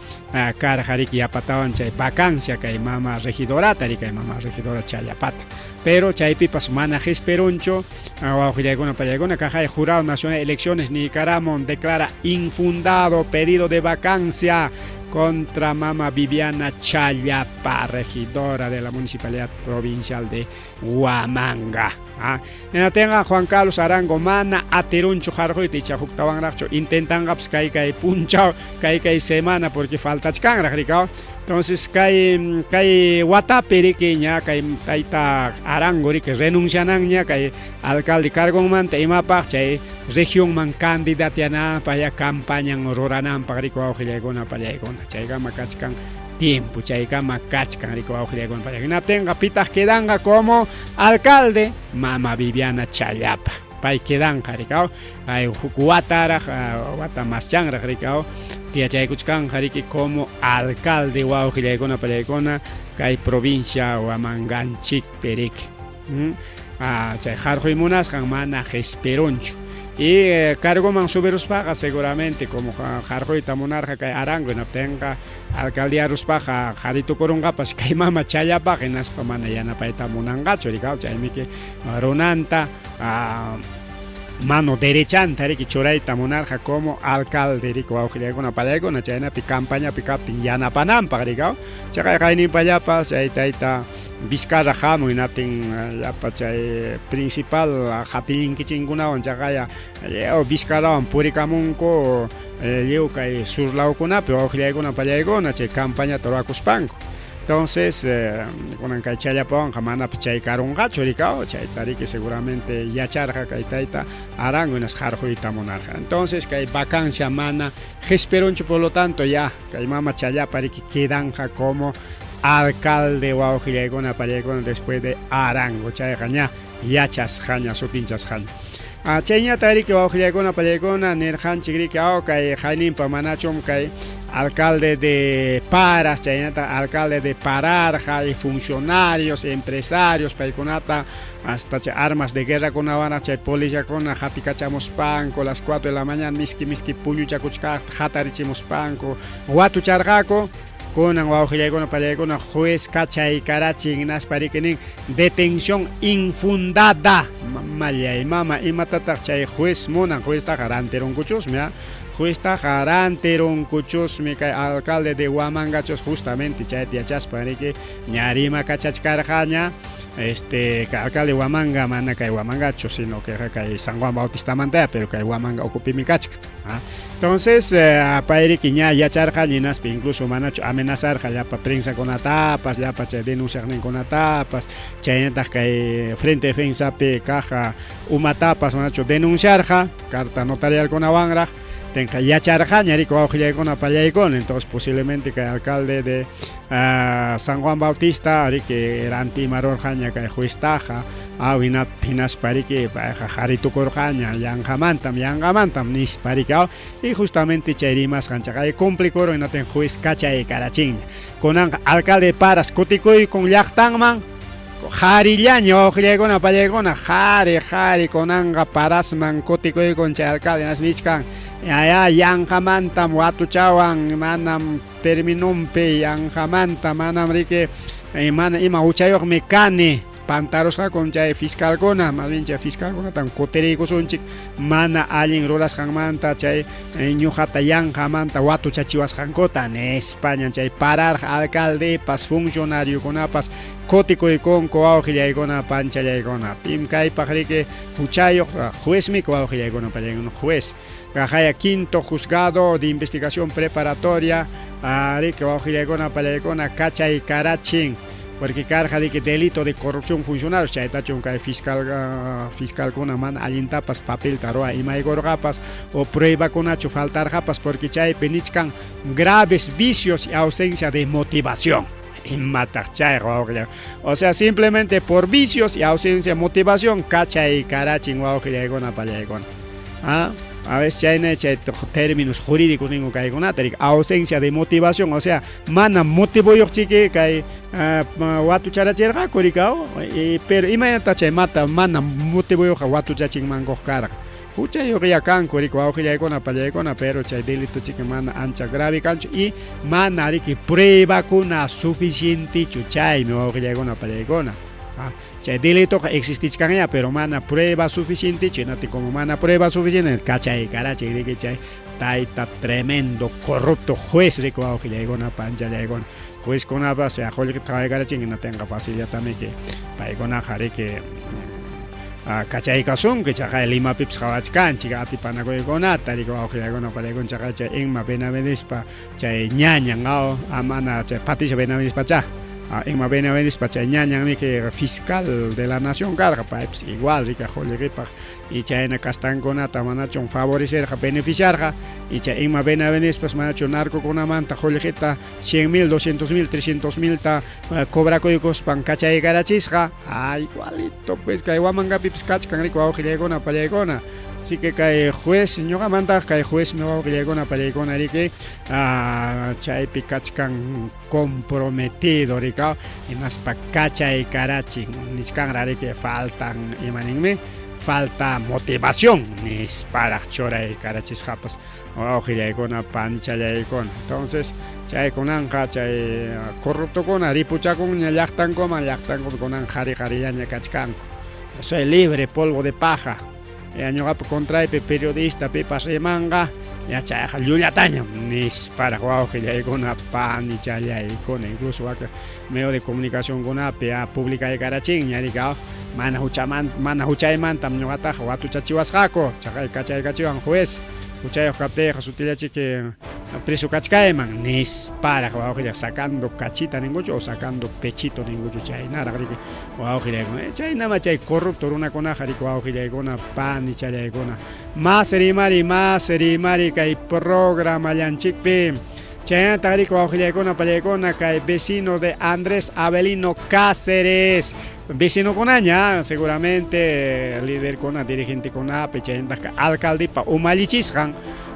cara jariki ya patawan chay vacancia, que mama regidora, tarique mama regidora chayapata. Pero chaypipas manajes peroncho, guajiragona payagona, caja de jurado nacional de elecciones, Nicaragua declara infundado pedido de vacancia contra mama Viviana Chayapa, regidora de la Municipalidad Provincial de Huamanga. En la tenga Juan Carlos Arango mana ateruncho jarjoite y chajuktawan racho intentan gaps kai punchao kai semana porque falta chkan ricao. Entonces kai wataperi que ña kai taita Arangori que renuncianan ña kai alcalde cargo man te imapa chay región man candidatiana para campaña roranan para rico aujilegona para igona chay gama kachkan tiempo chay gama kachkan rico aujilegona para igona tenga pitas quedanga como alcalde mama Viviana Chayapa pai quedanga ricao ay hukuatara wata maschangra ricao tia chay kuchkan jariki como alcalde wa aujilegona para igona kai provincia Huamanganchik perik chay jarjoy munasqan mana esperonchu y cargo man subiruspaqa seguramente como jarjoyta munarqa kay Arango hinaptinqa alcaldía ruspaqa qaritukurunqapas kay mama chayapaq hinaspa mana yanapayta munanqachu rikaw chaymi que runanta mano derechanta riki churayta munarqa como alcalde riki wawqillaykuna pallaykuna chaynapi campañapi kaptin yanapananpaq rikaw chaqay qayninpallapas chaytayta Vizcarra hamu inatin llapa chay principal hatillinkichinkunawan chaqaya Vizcarrawan purikamunku lliw kay sur lawkunapi wawqillaykuna pallaykuna chay campañata rurakuspanku. Entonces, kunan kay challapawanqa manapas chay karunqachu rikaw chayta riki seguramente yacharqa kay tayta Arango hinas jarjoyta munarqa. Entonces, kay vacancia mana gesperonchu, por lo tanto ya kay mama challapa riki quedanqa como alcalde wawqillaykuna pallaykuna después de Arango chayqa ña yachasqaña supinchasqaña. Chayñata riki wawqillaykuna pallaykuna nirqanchik riki kay hayninpa manachum kay alcalde de Paras chayñata alcalde de Pararqa y funcionarios, empresarios paykunata hasta chay armas de guerra kunawana chay policiakuna hatikachamuspanku las 4 de la mañana miski puñuchakuchka hatarichimuspanku watucharqaku kunan wawqillaykuna pallaykuna juez kachaykarachin nasparikinin detención infundada mallay mama imatataq chay juez munan jueztaqa rantirunkuchusmi jueztaqa rantirunkuchusmi kay alcalde de Huamangachus justamente chayta yachaspariki ñarima kachachkarqaña alcalde Huamanga mana kay Huamangachu sino que kay San Juan Bautista mantaya pero kay Huamanga okupimi kachka. Entonces payriki ña yacharqaña hinaspi incluso manachu amenazarqa llapa prensa kunatapas llapa chay denunciaqninkunatapas chaynataq kay frente defensapi kaqa umatapas manachu denunciarqa carta notarialkunawanraq tenka yacharqaña riki wawqillaykuna pallaykuna. Entonces posiblemente kay alcalde de San Juan Bautista riki rantimarurqaña kay jueztaqa hinaspariki qaritukurqaña yanqamantam nispariki y justamente chay rimasqancha kay complicoro hinatin juez kachaykarachinña kunanqa alcalde Paras kutikuykun llaqtanman qharillaña wawqillaykuna pallaykuna qhari kunanqa Parasman kutikuykun chay alcalde nasmichkan yanqamantam watuchawan manam terminumpi yanqamanta manam riki mana ima uchayuqmi kani pantarusqa con chay fiscalkuna más bien chay fiscalkuna tan kutirikusunchik mana allin rurasqanmanta chay ñuqata yanqamanta watuchachiwasqankuta España chay Pararqa alcaldepas funcionariokunapas kutikuykunku wawqillaykuna panchallaykuna pimkaypaq riki uchayuq juezmi wawqillaykuna pallaykuna juez Gajaya quinto juzgado de investigación preparatoria riki wawqillaykuna pallaykuna kachaykarachin porque carga de que delito de corrupción funcionarios chaytachun kay fiscalkuna mana allintapas papel taroa imaygorqapas o pruebakunachu faltarqapas porque chaypi nichkan graves vicios y ausencia de motivación. O sea, simplemente por vicios y ausencia de motivación kachaykarachin wawqillaykuna pallaykuna. A veces hay términos jurídicos ningún ausencia de motivación, o sea, mana motivo yo chique que watu charachera kurikao, pero imagínate che mata mana motivo yo watu chaching mango cara. Ucha yo ya kan kuriko wawqillaykuna pallaykuna pero chay delito chique mana ancha grave cancho y mana riki prueba kuna suficiente chuchay mi wawqillaykuna pallaykuna. Chay delito existichkanya pero mana prueba suficiente chinati como mana prueba suficiente kachay karachi de chay taita tremendo corrupto juez rico wawqillaykuna panchallaykuna juez kunapa sea jolki trae karachi no tenga facilidad también que paykuna que kachaykasun que chaqay Lima pips qawachkanchik atipanakuykuna rico wawqillaykuna pallaykuna chaqay chay Inma Benavides chay ñañan amana chay Patricia Benavides cha Inma Benavides chay ñañan que fiscal de la nación carga pues igual rica joliripa y chayna castanconata manachon favorecer beneficiar y chay Inma Benavides pues manacho narco con una manta jolirita 100,000 200,000 300,000 ta cobra coicos pan cachay garachisja igualito pues que Huamanga pips cachkan rico wawqillaykuna pallaykuna así que kay juez ñoqa manta kay juez me va a pallaykuna riki chaypi kachkan comprometido rika imaspa kachay karachik niskanra riki faltan imaninmi falta motivación nispara choray karachisqapas wawqillaykuna panichallaykunqa. Entonces chaykunanqa chay corruptokuna ripuchakunña llaqtankuman qharillaña kachkanku. Soy libre, polvo de paja. Ñuqapa contraypi periodista pipas rimanqa chayqa llullataña nispara wawqillaykuna panichalyaykuna, incluso medio de comunicación kunapi publicaykarachinña rika mana huchaymantam ñuqataqa watuchachiwasqaku chaqay kachaykachiwan juez huchayuq kaptiqa sutillachiki preso kachkayman nispara wawqilla sacando cachita ninguchu o sacando pechito ninguchu chaynaraq riki wawqillaykuna chaynama chay corrupto runakunaqa riki wawqillaykuna panichalyaykuna más rimari kay programallanchikpi chaynata riki wawqillaykuna pallaykuna kay vecino de Andrés Avelino Cáceres vecino kunaña seguramente líder kuna dirigente kunapi chaynta alcaldipa umallichisqan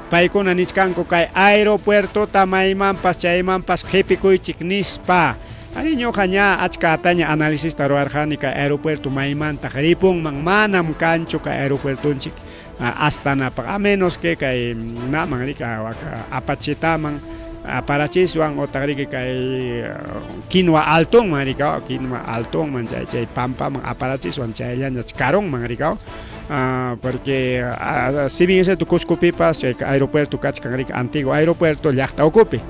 paykuna niskanku kay aeropuerto tamaymanpas chaymanpas qhipikuychik nispa ari ñuqa ña achkataña análisista ruwarqani kay aeropuerto maymanta ripunman manam kanchu kay aeropuertonchik Astanapaq a menos que kay naman rika apachitaman parachiswan otagriki kay quinoa alton marika quinoa alton man chay pampa man aparachiswan chayllaña caron man rika porque si bien ese tu Cuscopipas aeropuerto kachkan rika antiguo aeropuerto llaqta ocupi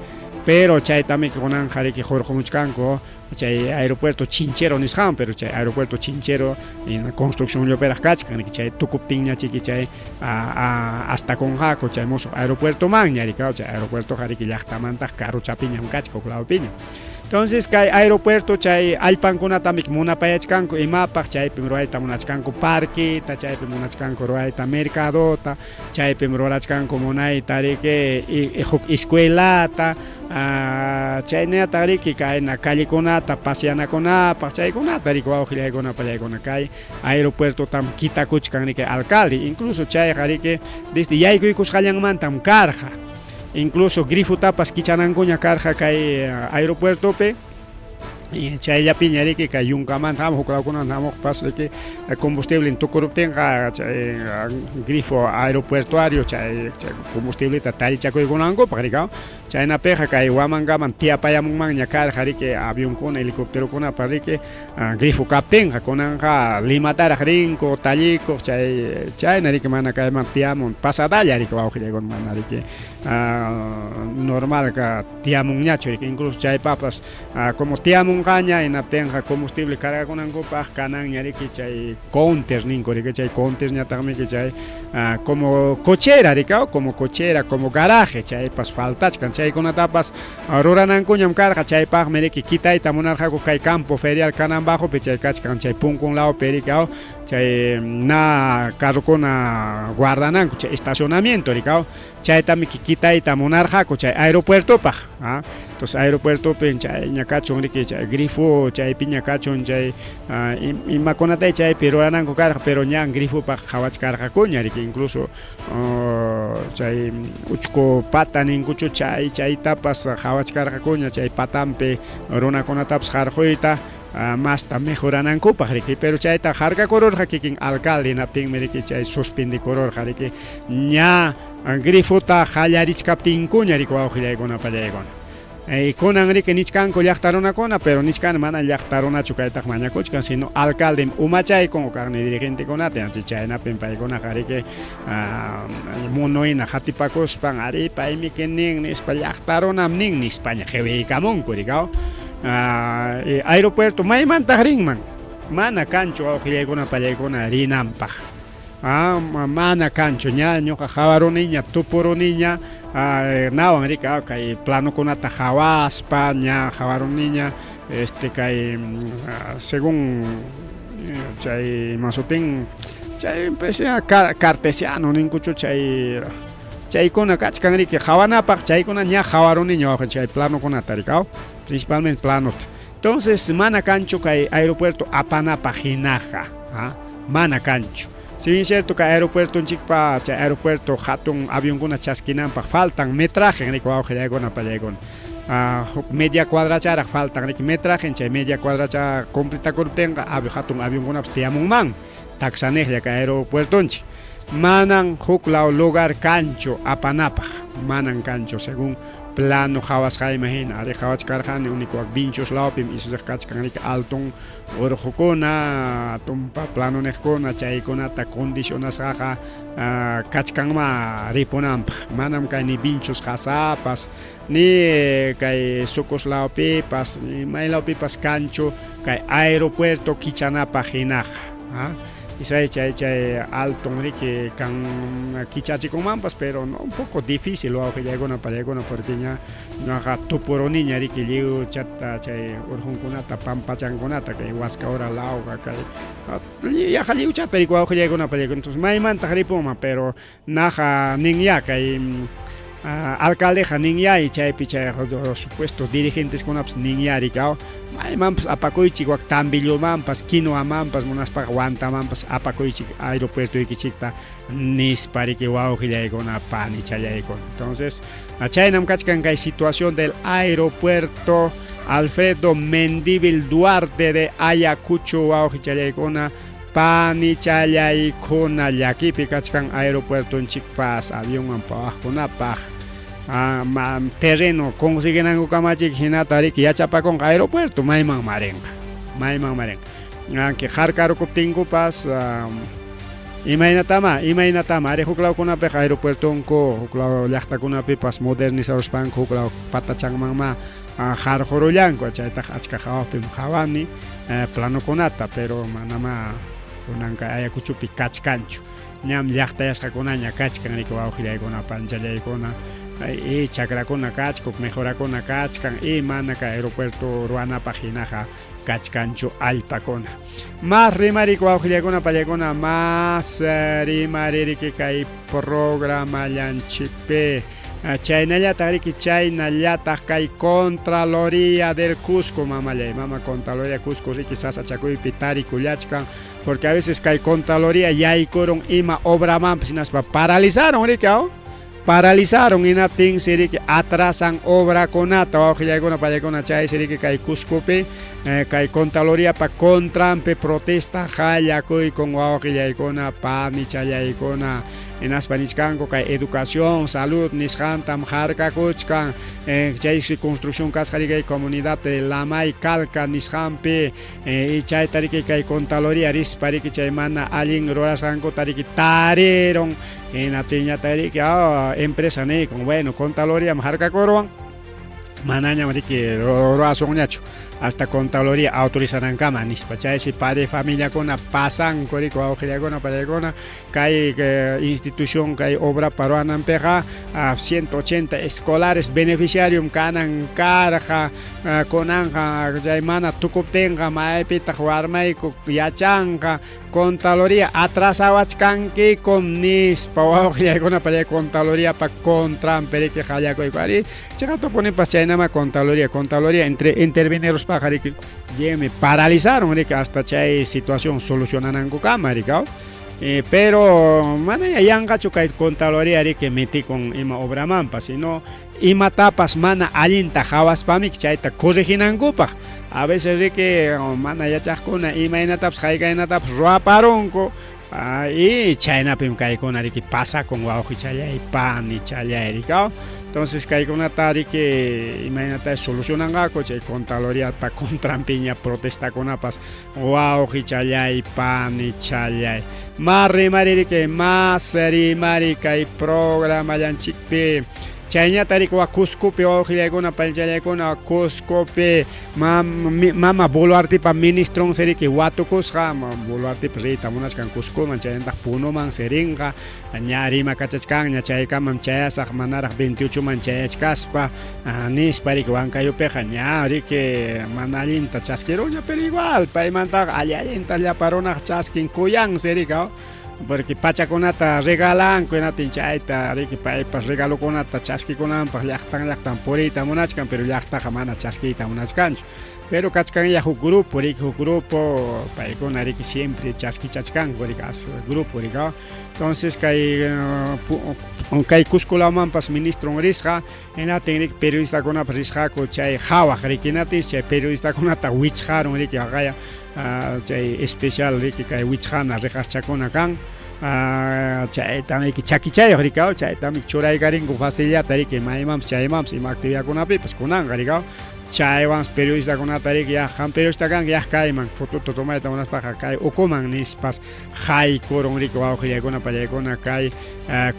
pero chay también kunan jariki jorjumuchkanko chay aeropuerto Chinchero nisqan pero chay aeropuerto Chinchero en construcción lloperaq kachkan chay tukuptinña chiki chay hasta conjaco chay mozo aeropuerto manña rika chay aeropuerto jariki llaqtamanta karu chapiña kachka uklawpiña. Entonces kay aeropuerto chay allpankunatamik munapayachkanku imapaq chaypi ruayta munachkanku parquita chaypi munachkanku ruayta mercadota chaypi rurachkanku munayta riki huk escuelata chaynata riki kayna callekunata paseanakunapaq chaykunata riki wawqillaykuna pallaykuna kay aeropuerto tam kitakuchkan riki alcalde incluso chayqa riki desde yaykuykusqallanmantam karqa incluso grifo tapas kichanankuña karqa kay aeropuertopi chayllapiña riki kay yunkamanta hamuq huklawkunanta hamuq pas riki combustible tukuruptinqa chay grifo aeropuertuario chay combustibleta tarichakuykunankupaq rika chaynapiqa kay wamankaman tiapayamunmanña karqa riki avionkuna helicópterokuna riki grifo kaptinqa kunanqa Limataraq rinku tallikuq chayna riki mana kayman tiamun pasadalla riki wawqillaykuna mana riki normal ka tiamunñachu riki incluso chaypapas como tiamunqaña hinaptinqa combustible cargakunankupaq kananña riki chay counter ninku riki chay counterñataqmi chay como cochera rika como cochera como garaje chaypas faltachkan chaykunatapas ruranankuñam karqa chaypaqmi riki kitayta munarqaku kay campo ferial kananbajopi chay kachkan chay punkunlawpi rika chay na carrukuna guardananku chay estacionamiento rika chaytami kitayta munarqaku chay aeropuertopaq entonces aeropuertopi chay ñakachun riki chay grifo chaypi ñakachun chay imakunatay chaypi rurananku karqa pero ña grifopaq qhawachkarqakuña riki incluso chay uchku pata ninkuchu chaytapas qhawachkarqakuña chay patampi runakunatapas qarquyta masta mejoranankupak riki pero chayta harkakururqa kikin alcalde hinaptinmi riki chay suspendikururqa riki ña grifota qallarichkaptinkuña riki wawqillaykuna pallaykuna kunan riki nichkanku llaqta runakuna pero nichkana mana llaqta runachu kaytaq mañakuchkan sino alcalde umachaykun kaqni dirigentekunata chaynapin paykunaqa riki munuyna hatipakuspan ari paymi nin nispa llaqta runam nin nispaña qhiwiykamunku rika aeropuerto maymantaq rinman mana kanchu wawqillaykuna pallaykuna rinanpaq mana kanchu ña ñuqa hawaruniña tupuruniña nawan rika kay planokunata hawaspa ña hawaruniña kay según chay masutin chay cartesiano ninkuchu chaykuna kachkan riki hawanapaq chaykuna ña hawaruniña wawqi chay planokunata rika principalmente planota entonces mana kanchu kay aeropuerto apanapaq hinaqa mana kanchu Si bien cierto que aeropuerto en Chikpa, aeropuerto hatun avión kuna chasquinampa faltan metraje en el gona para llegar. Media cuadra chara faltan metraje en media cuadra chara completa cortenga hatun avión kuna tiamun man taxanej ya que aeropuerto en Chik. Manan huklao lugar cancho apanapa manan cancho según plano jawas imagina are jawas karjan único binchos laupim isu kachkan alton orjokona tumpa plano nekona chaikona ta condiciones raja kachkan ma riponamp manam kai ni binchos jasapas ni kai socos laupipas ni mai laupipas cancho kai aeropuerto kichanapa jinaj Isai alto que can kichachi con mampas pero no un poco difícil lo que llegó para porque ya no gato por niña que liu chata chay urjun kunata pampa changonata que huasca ahora lauga que ya jaliu chat pero igual que llegó para entonces mai manta gripoma pero naja niña que alcalde niña y chay picha supuestos dirigentes con apps niña ricao mai mampas apakoichi guak tambillo mampas kino mampas monas pa guanta mampas apakoichi aeropuerto ikichita nis pari que wow gona pani chayayko entonces a chaynam kachkan kai situación del aeropuerto Alfredo Mendívil Duarte de Ayacucho wow chayayko pani chayaykona llakipi kachkan aeropuerto en Chikpas avión ampawaj kunapaj terreno consiguen algo kamachi hinatari que ya chapa con aeropuerto maiman maren que jarcaro kuptingo pas imainatama are huklao kuna pe aeropuerto onko huklao llaqta kuna pe pas modernizar span huklao patachang mangma jar jorollanko chayta achka hawapi hawani plano kunata pero manama kunanka Ayacucho pikachkancho ñam llaqta yasqa kunaña kachkan riko awjiraykuna panchallaykuna chakrakuna kachkuk mejorakuna kachkan manaka aeropuerto ruanapa hinaqa kachkanchu allpakuna más rimariko awjillakuna pallaykuna más rimaririki kay programa llanchipi chaynallataq riki chaynallataq kay Contraloría del Cusco mama Contraloría Cusco riki sasa chakuypi tarikullachkan porque a veces kay Contraloría yaykuron ima obraman sinaspa paralizaron riki paralizaron inatin siri que atrasan obra conata o que con para chay siri que kay Cuscope kay Contraloría pa contrampe protesta jaya koi con o que con pa ni chaya icona en Aspanichkanko kay educación salud nishantam jarka kuchkan chay construcción kasjarika comunidad de lamay calca nishampe y chay tariki kay Contraloría rispari que chay mana alin rorasanko tariki tarieron en atiña tariki empresa ne con bueno Contraloría jarka koruan manaña mariki roasonñacho hasta Contraloría autorizarán cama nispachay si padre familia con pasan corrico auxiliacona para kay institución kay obra paruanan peja a 180 escolares beneficiarium kanan karja konanja jaimana tukuptenga maepita juarmay yachanga Contraloría atrasawachkanki con nispa auxiliacona para Contraloría pa contran perike jayaco y pari chegato pone pachainama Contraloría interviene los pajariki me paralizaron hasta chay situación solucionanan con cámara pero mana yang gacho kay Contraloría que metí con ima obra mampa sino ima tapas mana alinta jawas pamik chayta corriginan gupa a veces que mana ya chakuna ima inataps jaiga inataps ruaparonko y chayna pim kay con que pasa con guauji chayay pan y chayay entonces kay con atari que imagínate solucionan gaco chay Contraloría pa contrampiña protesta con apas guauji chayay pan y chayay marri que más rimari kay programa yanchikpi chayña tariko Cuscope o gilekuna palchaykuna Cuscope mama Boluarte pa ministron seri que watukusqa Boluarte rita munas kan Cusco manchayanta puno man seringa ñari makachachkan ñachayka manchayasaq manaraq 28 manchayachkaspa nispari que wankayo peja ñari que manalinta chasquiroña pero igual paymanta allallinta llaparonaq chaskin kuyan serika porque pachakunata regalan kunata chayta riki paypas regalo kunata chaskikunanpaq llaqtan puriyta munachkan pero llaqtaqa mana chaskiyta munachkanchu pero kachkanya huk grupo paykuna riki siempre chaskichachkanku riki grupo riki entonces kay Cusculamanpas ministro risqa hinatin riki periodistakunapas risqaku chay hawaq rikinatis chay periodistakunata wichqaron riki haqaya chay especial riki kay wichqana riqaschakuna kan chaytami chakichayuq rikaw chaytami churaykaringu facilidad riki maymanpas chaymanpas ima actividadkunapipas kunanqa rikaw chaywan periodistakunata riki han periodista kanqa yaq kayman fotuta tomayta munaspaqa kay ukuman nispas haykuron riki wawqillaykuna pallaykuna kay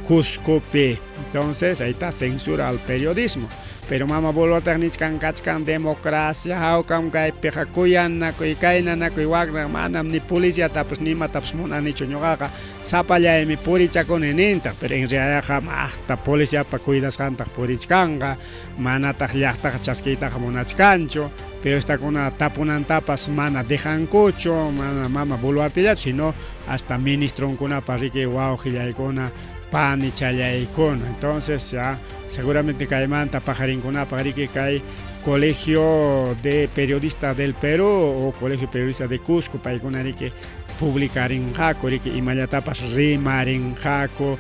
Cuscopi entonces ahí está censura al periodismo pero mama bolota nichkan kachkan democracia hawkam kay piqakuyannakuy kaynanakuy waqna manam ni policía tapas ni matapas munanichu ñuqaqa sapallaymi purichakuni ninta pero en realidad hasta policía pa cuidasqantaq purichkanqa manataq llaqtaqa chaskiytaqa munachkanchu pero estakuna tapunantapas mana dejankuchu mana mama boluartillachu sino hasta ministronkunapas riki wawqillaykuna pani challaykuna entonces ya seguramente kaymanta pajarinkunapaq riki kay Colegio de Periodistas del Perú o Colegio Periodista de Cusco paykuna riki publicarinqaku riki imallatapas rimarinqaku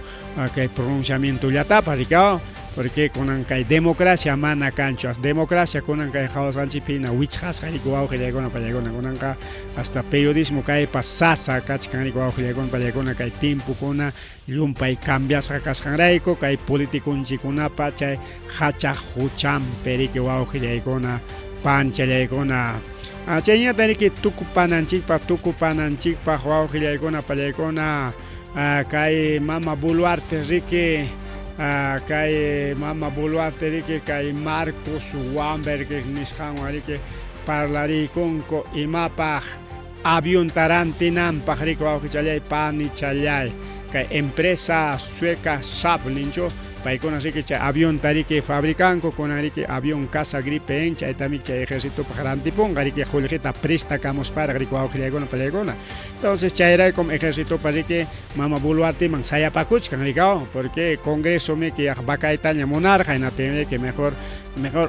kay pronunciamientollatapas riki porque kunan kay democracia mana kanchu democracia kunan kay hawsanchipina wichqasqa riki wawqillaykuna pallaykuna kunanqa hasta periodismo kaypas sasa kachkan riki wawqillaykuna pallaykuna kay tiempukuna llumpay cambiasqa kasqanrayku kay politikunchikunapa chay hacha huchampi riki wawqillaykuna panchallaykuna chayñata riki tukupananchikpaq wawqillaykuna pallaykuna kay mama Boluarte riki kay mama Boluarte riki kay Marcos Wamberg nisqanwan riki parlarikunku imapaq avión tarantinanpaq riki wawqichallay pani challay kay empresa sueca Saab ninchu paykuna riki chay avión tariki fabricanku kunan riki avión Casa Gripe en chaytami chay ejército pajarantipunqa riki qullqita prestakamusparaq riki wawqillaykuna pallaykuna entonces chayraykum ejército riki mama Boluarteman sayapakuchkan rikaw porque congreso miki bakaytaña munarqa hinatin riki mejor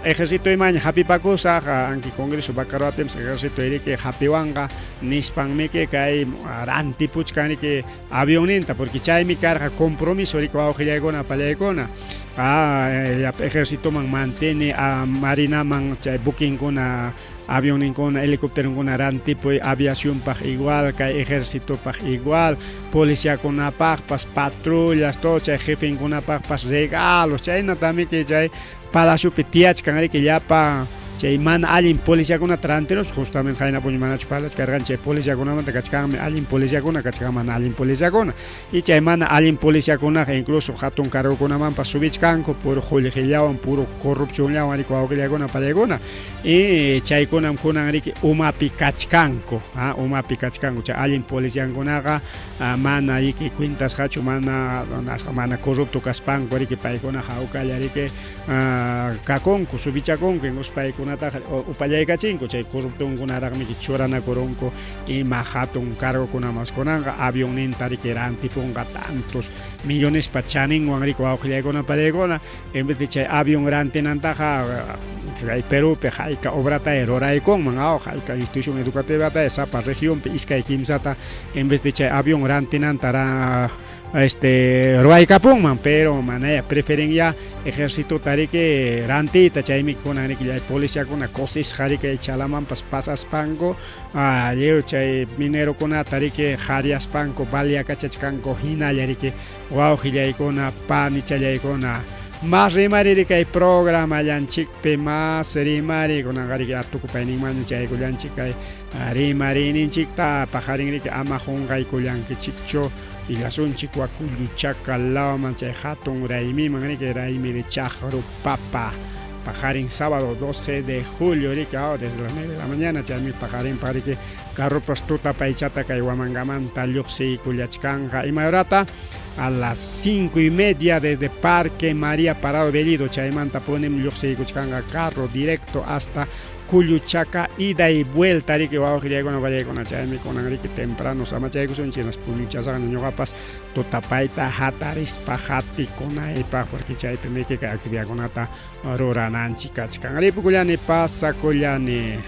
ejército imaña hapipakusaq anki congreso bakaruatems ejército riki hapiwanqa nispanmiki kay rantipuchkan riki avionninta porque chaymi karqa compromiso riki wawqillaykuna pallaykuna ejército man mantene marinaman chay bookingkuna avionkuna helicópteronkuna rantipuy aviacionpaq igual kay ejércitopaq igual policiakunapaqpas patrullas todo chay jefenkunapaqpas regalos chaynatami chay palaciopi tiyachkan riki llapa chay mana allin policiakuna tarantinos justamente haynapuña manachu parlach karqan chay policiakunamanta kachkanmi allin policiakuna kachkan mana allin policiakuna y chay mana allin policiakunaqa incluso hatun cargokunamanpas subichkanku puro qullqillawan puro corrupcionllawan riki wawqillaykuna pallaykuna y chaykunam kunan riki umapi kachkanku chay allin policiankunaqa mana riki cuentasqachu mana corrupto kaspanku riki paykuna hawkalla riki kakunku subichakunku incluso paykuna upallaykachinku chay corruptonkunaraqmi churanakurunku ima hatun cargokunamas kunanqa avionninta riki rantipunqa tantos millonespa chaninwan riki wawqillaykuna pallaykuna en vez de chay avión rantinantaqa kay Perupi hayka obrata ruraykunman hayka institución educativata sapa regionpi iskay kimsata en vez de chay avión rantinanta ruaykapunman pero manaya preferen ya ejército tariki rantita chaymi kunan riki policiakuna cosisqa riki chalamanpas pasaspanku chay minero tariki hariaspanku valyakachachkanku hinalla riki wawqillaykuna pani challaykuna más rimari riki kay programa llanchikpi más rimari kunanqa riki atukupayninmanña chaykullanchik kay rimarininchikta pajarin riki ama qunqaykullankichikchu ilasunchik wakullu chakalaman chay hatun raymiman riki raymi de Chaqru Papa pajarin sábado 12 de julio riki desde las 9 de la mañana chaymi pajarin riki carrupas tuta paychata kay wamangamanta lluqsiykullachkanqa imayrata a las 5:30 desde Parque María Parado Bellido. Chaymanta ponemos Lluqsiykuchkanga carro directo hasta Culluchaca, ida y vuelta. Riki wawqi no vaya con chaymi con riki temprano samachaykusun chinas puluchasaqa ñuqapas tutapayta hatarispa hatikunaypaq porque chaypi miki actividadkunata rurananchik kachkan. Ripukullani pasakullani.